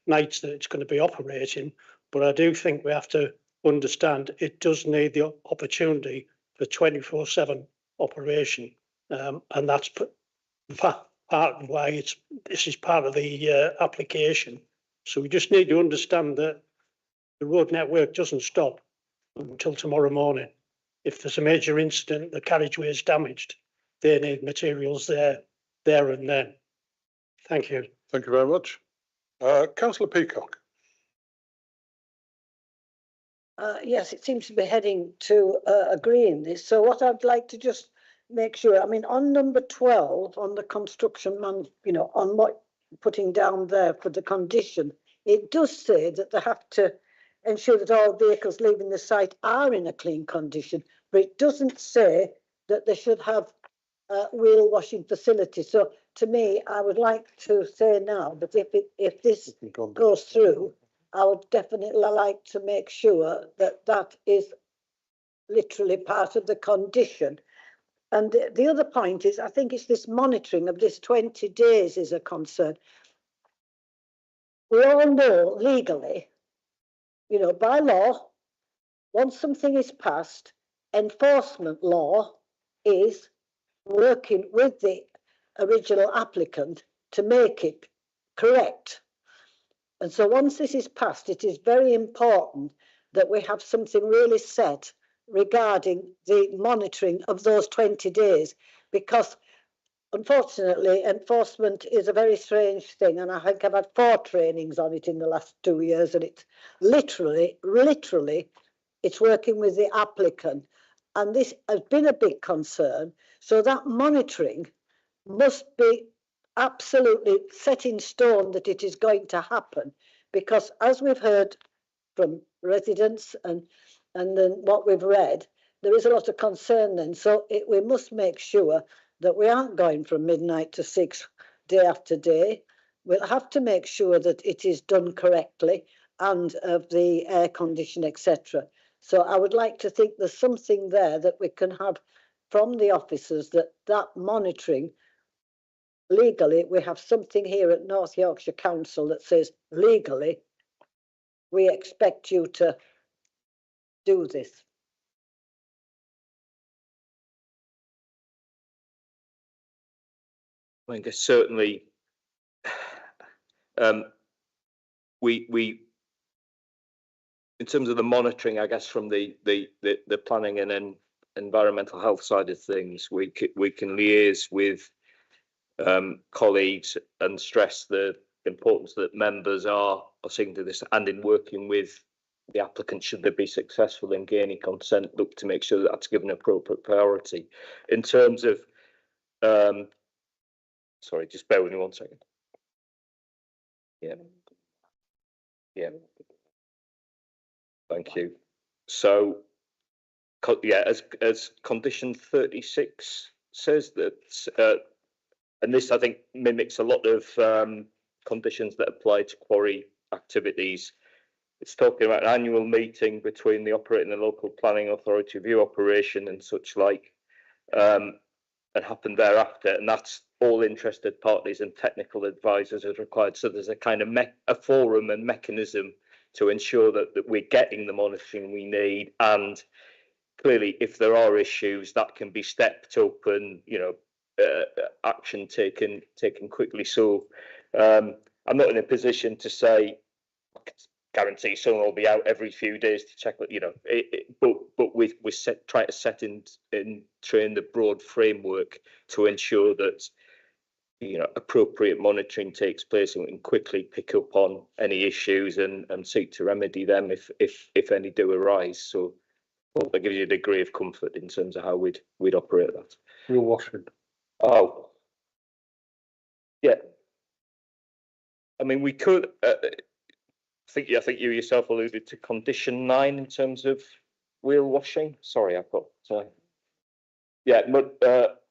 Speaker 19: nights that it's going to be operating, but I do think we have to understand it does need the opportunity for 24/7 operation, and that's part of why this is part of the application. So we just need to understand that the road network doesn't stop until tomorrow morning. If there's a major incident, the carriageway is damaged, they need materials there and then. Thank you.
Speaker 1: Thank you very much. Councillor Peacock.
Speaker 13: Yes, it seems to be heading to agreeing this. So what I'd like to just make sure, I mean, on number 12, on the construction, on what putting down there for the condition, it does say that they have to ensure that all vehicles leaving the site are in a clean condition, but it doesn't say that they should have wheel washing facilities. So to me, I would like to say now that if this goes through, I would definitely like to make sure that that is literally part of the condition. And the other point is, I think it's this monitoring of this 20 days is a concern. We all know legally, by law, once something is passed, enforcement law is working with the original applicant to make it correct. And so once this is passed, it is very important that we have something really set regarding the monitoring of those 20 days, because unfortunately enforcement is a very strange thing, and I think I've had 4 trainings on it in the last 2 years, and it's literally it's working with the applicant, and this has been a big concern. So that monitoring must be absolutely set in stone that it is going to happen, because as we've heard from residents and then what we've read, there is a lot of concern then. So we must make sure that we aren't going from midnight to 6 day after day. We'll have to make sure that it is done correctly and of the air condition, etc. So I would like to think there's something there that we can have from the officers, that monitoring legally, we have something here at North Yorkshire Council that says legally we expect you to do this.
Speaker 7: I think certainly we in terms of the monitoring, I guess from the planning and then environmental health side of things, we can liaise with colleagues and stress the importance that members are seeing to this, and in working with the applicant, should they be successful in gaining consent, look to make sure that that's given appropriate priority. In terms of sorry, just bear with me 1 second. Yeah. Thank you. So, yeah, as condition 36 says that, and this I think mimics a lot of conditions that apply to quarry activities. It's talking about an annual meeting between the operating and the local planning authority review operation and such like, and happen thereafter. And that's all interested parties and technical advisors as required. So there's a kind of a forum and mechanism to ensure that we're getting the monitoring we need. And clearly, if there are issues, that can be stepped up and, you know, action taken quickly. So I'm not in a position to say, guarantee someone will be out every few days to check, you know, but we try to set in train the broad framework to ensure that, you know, appropriate monitoring takes place and we can quickly pick up on any issues and seek to remedy them if any do arise. So well, that gives you a degree of comfort in terms of how we'd operate that.
Speaker 1: Wheel washing.
Speaker 7: Oh, yeah. I mean, we could. I think you yourself alluded to condition 9 in terms of wheel washing. Sorry, I've got.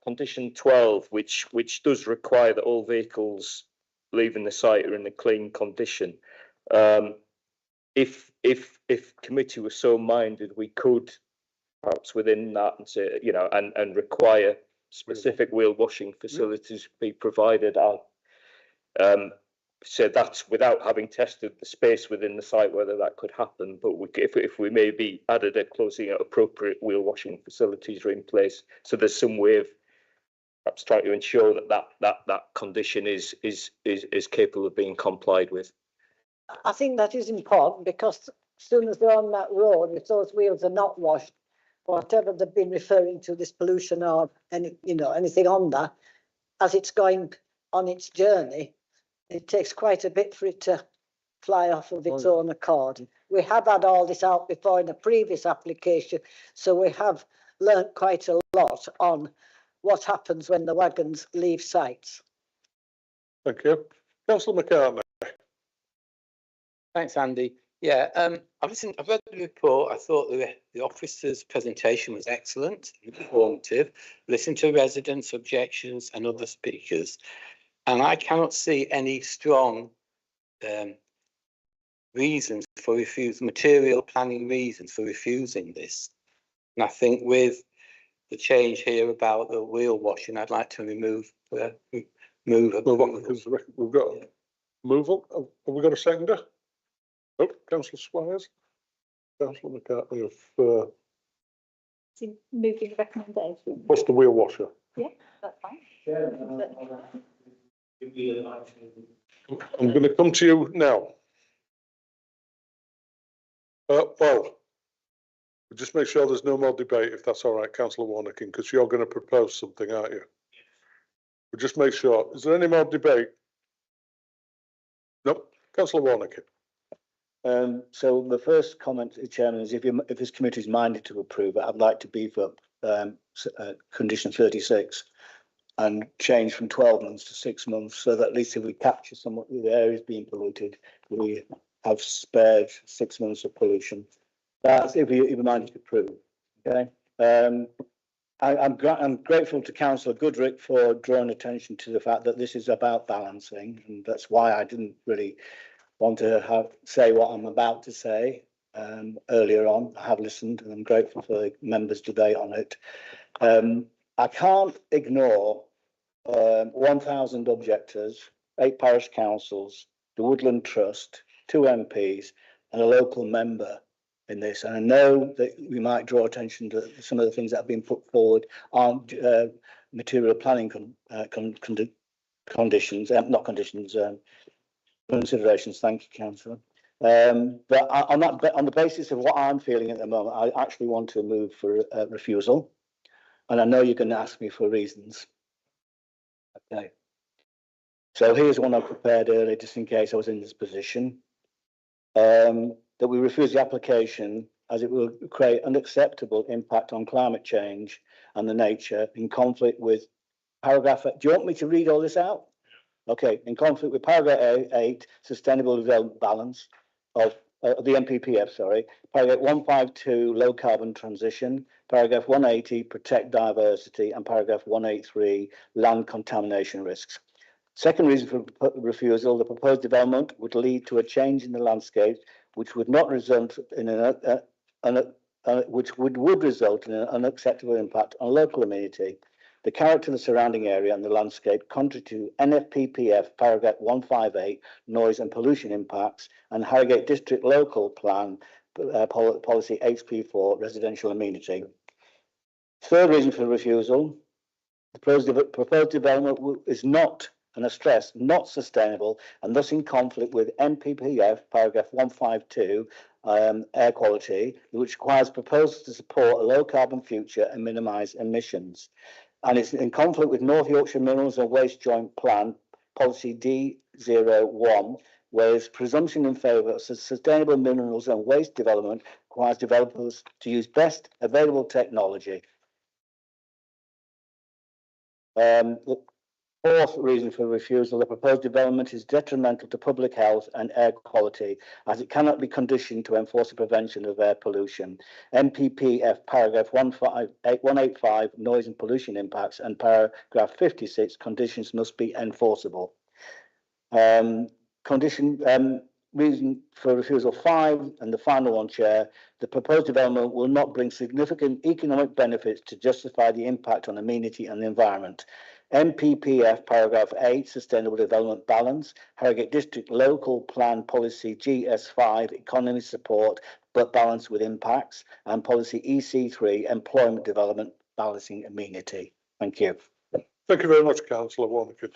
Speaker 7: Condition 12, which does require that all vehicles leaving the site are in a clean condition. If committee was so minded, we could perhaps within that and say, you know, and require specific wheel washing facilities be provided. So that's without having tested the space within the site whether that could happen. But if we maybe added a closing out appropriate wheel washing facilities are in place, so there's some way of perhaps trying to ensure that condition is capable of being complied with.
Speaker 13: I think that is important because as soon as they're on that road, if those wheels are not washed, whatever they've been referring to, this pollution or any, you know, anything on that, as it's going on its journey, it takes quite a bit for it to fly off of its own accord. We have had all this out before in a previous application, so we have learnt quite a lot on what happens when the wagons leave sites.
Speaker 1: Thank you. Councillor McCartney.
Speaker 20: Thanks, Andy. Yeah, I've read the report. I thought the officer's presentation was excellent, informative. Listened to residents' objections and other speakers, and I cannot see any strong reasons for refusing, material planning reasons for refusing this. And I think with the change here about the wheel washing, I'd like to remove. We've
Speaker 1: got removal. Have we got a seconder? Oh, Councillor Squires. Councillor McCartney of.
Speaker 18: Moving the recommendation.
Speaker 1: What's the wheel washer?
Speaker 18: Yeah, that's fine.
Speaker 1: I'm going to come to you now. Well, just make sure there's no more debate, if that's all right, Councillor Warnocking, because you're going to propose something, aren't you? We'll just make sure. Is there any more debate? Nope. Councillor Warnocking.
Speaker 3: So the first comment, Chairman, is if this committee is minded to approve it, I'd like to beef up condition 36 and change from 12 months to 6 months, so that at least if we capture some of the areas being polluted, we have spared 6 months of pollution. That's if you're minded to approve. Okay. I'm grateful to Councillor Goodrick for drawing attention to the fact that this is about balancing, and that's why I didn't really want to say what I'm about to say earlier on. I have listened and I'm grateful for the members' debate on it. I can't ignore 1,000 objectors, 8 parish councils, the Woodland Trust, 2 MPs and a local member in this. And I know that we might draw attention to some of the things that have been put forward on material planning conditions, not conditions, considerations. Thank you, Councillor. But on the basis of what I'm feeling at the moment, I actually want to move for refusal. And I know you're going to ask me for reasons. Okay. So here's one I prepared earlier, just in case I was in this position. That we refuse the application as it will create unacceptable impact on climate change and the nature in conflict with paragraph. Do you want me to read all this out? Okay, in conflict with paragraph 8, sustainable development balance of the NPPF, sorry, paragraph 152, low carbon transition, paragraph 180, protect diversity, and paragraph 183, land contamination risks. Second reason for refusal, the proposed development would lead to a change in the landscape which would not result in which would result in an unacceptable impact on local amenity, the character of the surrounding area and the landscape, contrary to NFPPF paragraph 158 noise and pollution impacts and Harrogate District Local Plan policy HP4 residential amenity. Third reason for refusal: the proposed development is not, and I stress, not sustainable and thus in conflict with NPPF paragraph 152 air quality, which requires proposals to support a low carbon future and minimise emissions. And it's in conflict with North Yorkshire Minerals and Waste Joint Plan policy D01, where its presumption in favour of sustainable minerals and waste development requires developers to use best available technology. The fourth reason for refusal: the proposed development is detrimental to public health and air quality, as it cannot be conditioned to enforce the prevention of air pollution. NPPF paragraph 185 noise and pollution impacts and paragraph 56 conditions must be enforceable. Reason for refusal 5, and the final one, Chair: the proposed development will not bring significant economic benefits to justify the impact on amenity and the environment. NPPF paragraph 8 sustainable development balance, Harrogate District Local Plan policy GS5 economy support but balance with impacts, and policy EC3 employment development balancing amenity. Thank you.
Speaker 1: Thank you very much, Councillor Warnicott.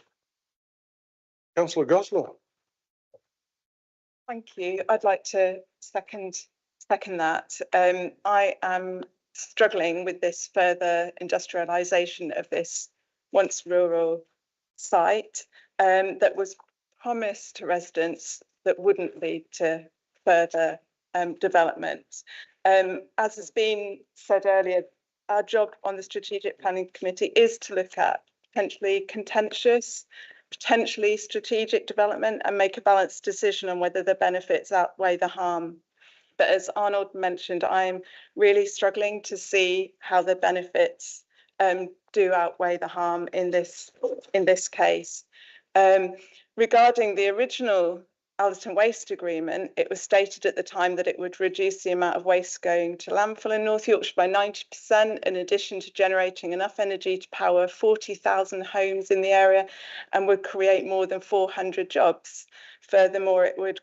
Speaker 1: Councillor Goslar.
Speaker 14: Thank you. I'd like to second that. I am struggling with this further industrialisation of this once rural site that was promised to residents that wouldn't lead to further development. As has been said earlier, our job on the Strategic Planning Committee is to look at potentially contentious, potentially strategic development and make a balanced decision on whether the benefits outweigh the harm. But as Arnold mentioned, I'm really struggling to see how the benefits do outweigh the harm in this case. Regarding the original Allerton Waste Agreement, it was stated at the time that it would reduce the amount of waste going to landfill in North Yorkshire by 90%, in addition to generating enough energy to power 40,000 homes in the area and would create more than 400 jobs. Furthermore, it would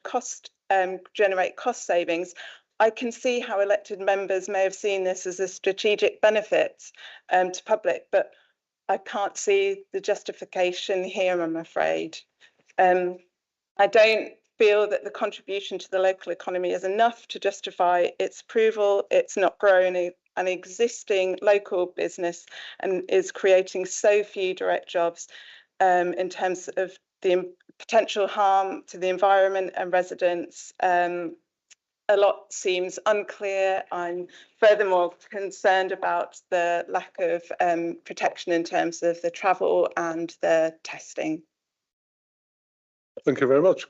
Speaker 14: generate cost savings. I can see how elected members may have seen this as a strategic benefit to public, but I can't see the justification here, I'm afraid. I don't feel that the contribution to the local economy is enough to justify its approval. It's not growing an existing local business and is creating so few direct jobs in terms of the potential harm to the environment and residents. A lot seems unclear. I'm furthermore concerned about the lack of protection in terms of the travel and the testing.
Speaker 1: Thank you very much.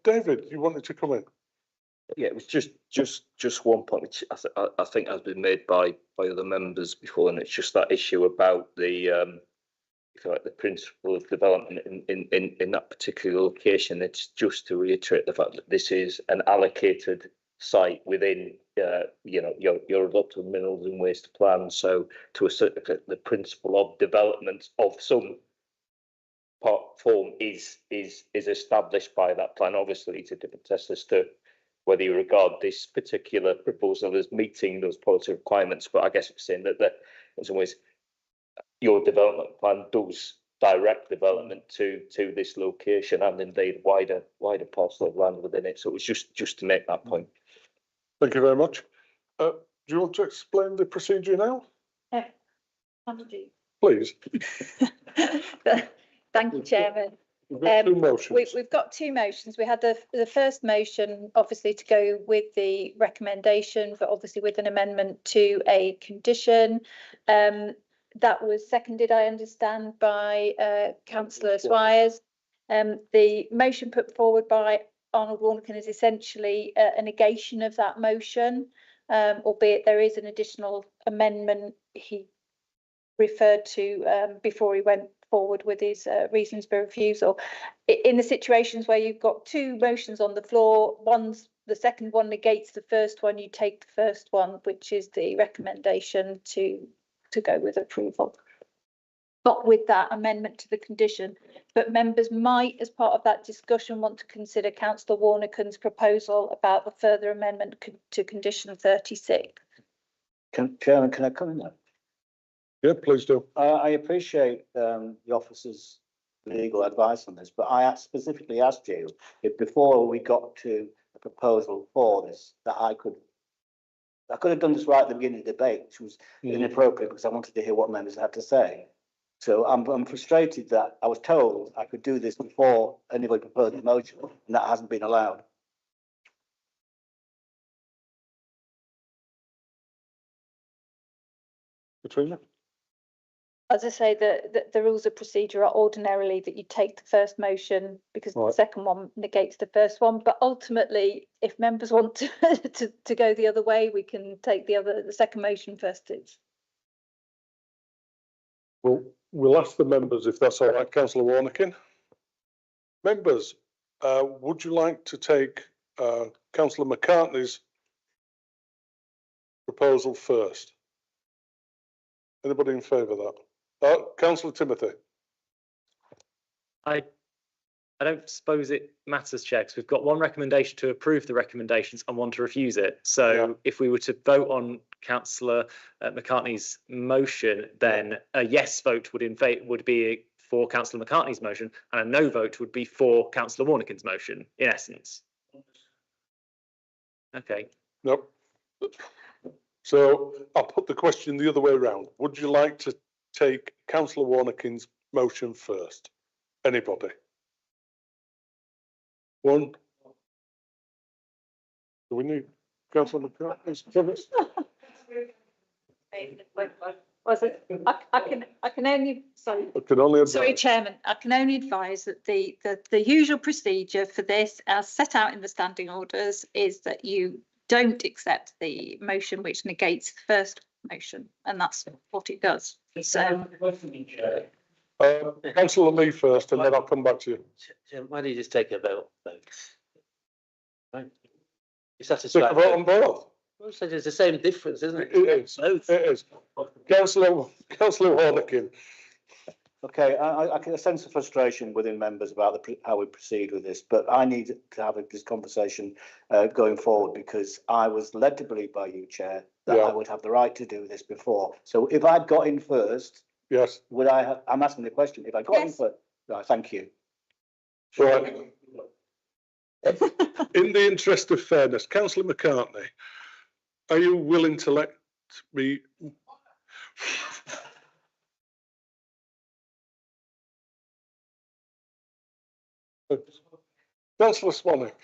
Speaker 1: David, you wanted to come in?
Speaker 7: Yeah, it was just one point, which I think has been made by other members before, and it's just that issue about the if you like, the principle of development in that particular location. It's just to reiterate the fact that this is an allocated site within your adopted minerals and waste plan. So to a certain extent, the principle of development of some form is established by that plan. Obviously, it's a different test as to whether you regard this particular proposal as meeting those policy requirements. But I guess it's saying that in some ways your development plan does direct development to this location and indeed wider parcel of land within it. So it was just to make that point.
Speaker 1: Thank you very much. Do you want to explain the procedure now? Please.
Speaker 18: Thank you, Chairman.
Speaker 1: We've got two motions.
Speaker 18: We've got two motions. We had the first motion, obviously, to go with the recommendation, but obviously with an amendment to a condition. That was seconded, I understand, by Councillor Swires. The motion put forward by Arnold Warnicott is essentially a negation of that motion, albeit there is an additional amendment he referred to before he went forward with his reasons for refusal. In the situations where you've got two motions on the floor, the second one negates the first one, you take the first one, which is the recommendation to go with approval. Not with that amendment to the condition, but members might, as part of that discussion, want to consider Councillor Warnecon's proposal about the further amendment to condition 36.
Speaker 3: Chairman, can I come in there?
Speaker 1: Yeah, please do.
Speaker 3: I appreciate the officer's legal advice on this, but I specifically asked you if before we got to the proposal for this, that I could have done this right at the beginning of the debate, which was inappropriate because I wanted to hear what members had to say. So I'm frustrated that I was told I could do this before anybody proposed a motion, and that hasn't been allowed.
Speaker 1: Katrina?
Speaker 18: As I say, the rules of procedure are ordinarily that you take the first motion because the second one negates the first one. But ultimately, if members want to go the other way, we can take the second motion first.
Speaker 1: Well, we'll ask the members if that's all right. Councillor Warneckin. Members, would you like to take Councillor McCartney's proposal first? Anybody in favour of that? Councillor Timothy.
Speaker 5: I don't suppose it matters, Chair, because we've got one recommendation to approve the recommendations and one to refuse it. So if we were to vote on Councillor McCartney's motion, then a yes vote would be for Councillor McCartney's motion, and a no vote would be for Councillor Warnecon's motion, in essence. Okay.
Speaker 1: Nope. So I'll put the question the other way around. Would you like to take Councillor Warnecon's motion first? Anybody? One. Do we need Councillor McCartney's?
Speaker 18: Was it? I can only sorry.
Speaker 1: I can only advise.
Speaker 18: Sorry, Chairman. I can only advise that the usual procedure for this, as set out in the standing orders, is that you don't accept the motion which negates the first motion, and that's what it does. So,
Speaker 1: Councillor Lee first, and then I'll come back to you.
Speaker 12: Why don't you just take a vote? Right. You're
Speaker 1: Take
Speaker 12: satisfied?
Speaker 1: a vote on both.
Speaker 12: So it's the same difference, isn't it?
Speaker 1: It is.
Speaker 12: Both.
Speaker 1: It is. Councillor Warnekin.
Speaker 3: Okay, I can sense the frustration within members about how we proceed with this, but I need to have this conversation going forward because I was led to believe by you, Chair, that I would have the right to do this before. So if I'd got in first,
Speaker 1: yes,
Speaker 3: would I have? I'm asking the question. If I got in first, right? Thank you.
Speaker 1: Right. In the interest of fairness, Councillor McCartney, are you willing to let me? Councillor Swanwick.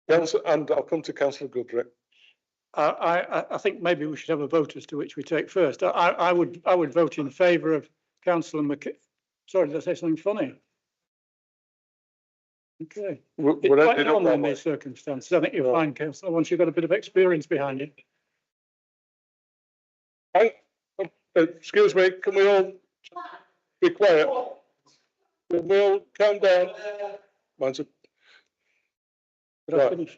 Speaker 1: And I'll come to Councillor Goodrick.
Speaker 16: I think maybe we should have a vote as to which we take first. I would vote in favour of Councillor Sorry, did I say something funny? Okay. It's quite normal in these circumstances. I think you'll find, Councillor, once you've got a bit of experience behind you.
Speaker 1: Excuse me, can we all be quiet? Can we all calm down? Mine's a... Right.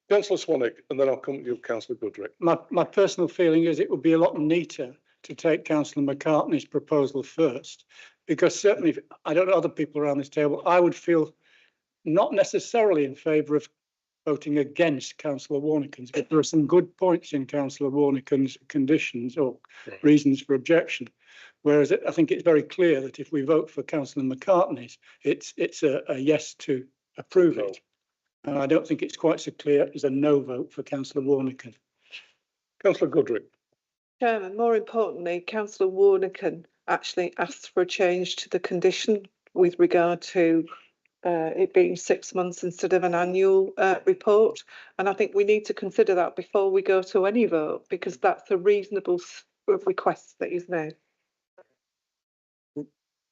Speaker 1: Councillor Swanwick, and then I'll come to you, Councillor Goodrick.
Speaker 16: My personal feeling is it would be a lot neater to take Councillor McCartney's proposal first, because certainly, I don't know other people around this table, I would feel not necessarily in favour of voting against Councillor Warnecon's, but there are some good points in Councillor Warnecon's conditions or reasons for objection. Whereas I think it's very clear that if we vote for Councillor McCartney's, it's a yes to approve it. And I don't think it's quite so clear as a no vote for Councillor Warnecon.
Speaker 1: Councillor Goodrick.
Speaker 17: Chairman, more importantly, Councillor Warnecon actually asked for a change to the condition with regard to it being 6 months instead of an annual report. And I think we need to consider that before we go to any vote, because that's a reasonable request that he's made.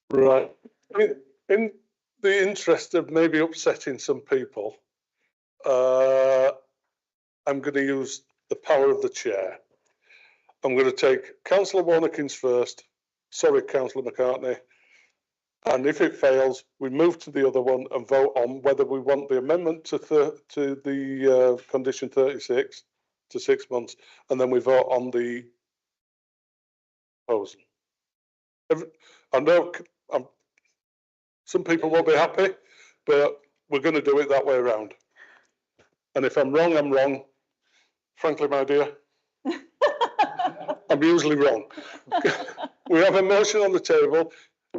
Speaker 1: Right. In the interest of maybe upsetting some people, I'm going to use the power of the chair. I'm going to take Councillor Warnecon's first, Sorry, Councillor McCartney. And if it fails, we move to the other one and vote on whether we want the amendment to the condition 36 to 6 months, and then we vote on the proposal. I know some people won't be happy, but we're going to do it that way around. And if I'm wrong, I'm wrong. Frankly, my dear, I'm usually wrong. We have a motion on the table.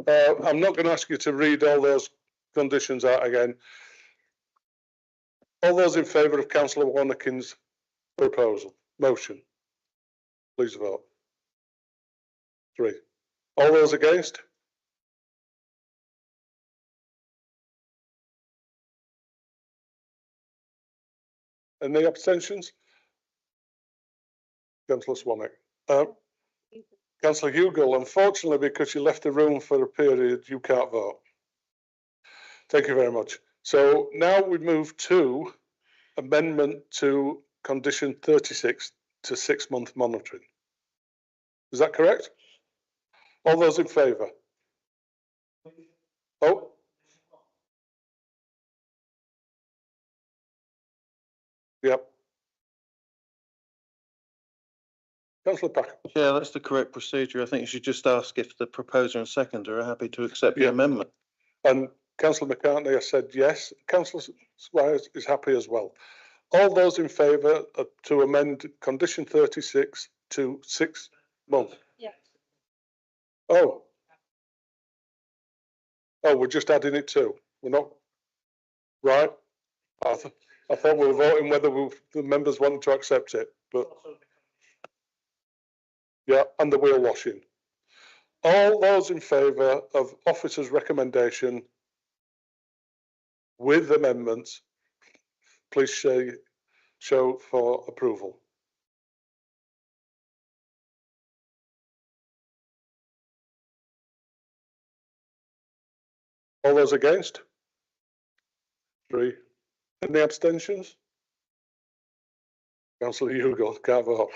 Speaker 1: I'm not going to ask you to read all those conditions out again. All those in favour of Councillor Warnocking's motion, please vote. 3. All those against? Any abstentions? Councillor Swanwick. Councillor Hugill, unfortunately, because you left the room for a period, you can't vote. Thank you very much. So now we move to amendment to condition 36 to 6 month monitoring. Is that correct? All those in favour? Oh. Yep. Councillor Packer.
Speaker 4: Yeah, that's the correct procedure. I think you should just ask if the proposer and seconder are happy to accept the amendment.
Speaker 1: And Councillor McCartney has said yes. Councillor Squires is happy as well. All those in favour to amend condition 36 to 6 months?
Speaker 9: Yes.
Speaker 1: Oh. Oh, we're just adding it to. We're not. Right. I thought we were voting whether the members wanted to accept it, but. Yeah, and the wheel washing. All those in favour of officer's recommendation with amendments, please show for approval. All those against? 3. Any abstentions? Councillor Hugo, can't vote.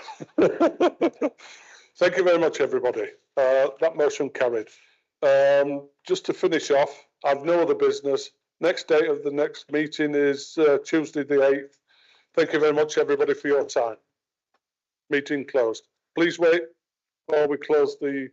Speaker 1: Thank you very much, everybody. That motion carried. Just to finish off, I've no other business. Next date of the next meeting is Tuesday the 8th. Thank you very much, everybody, for your time. Meeting closed. Please wait while we close the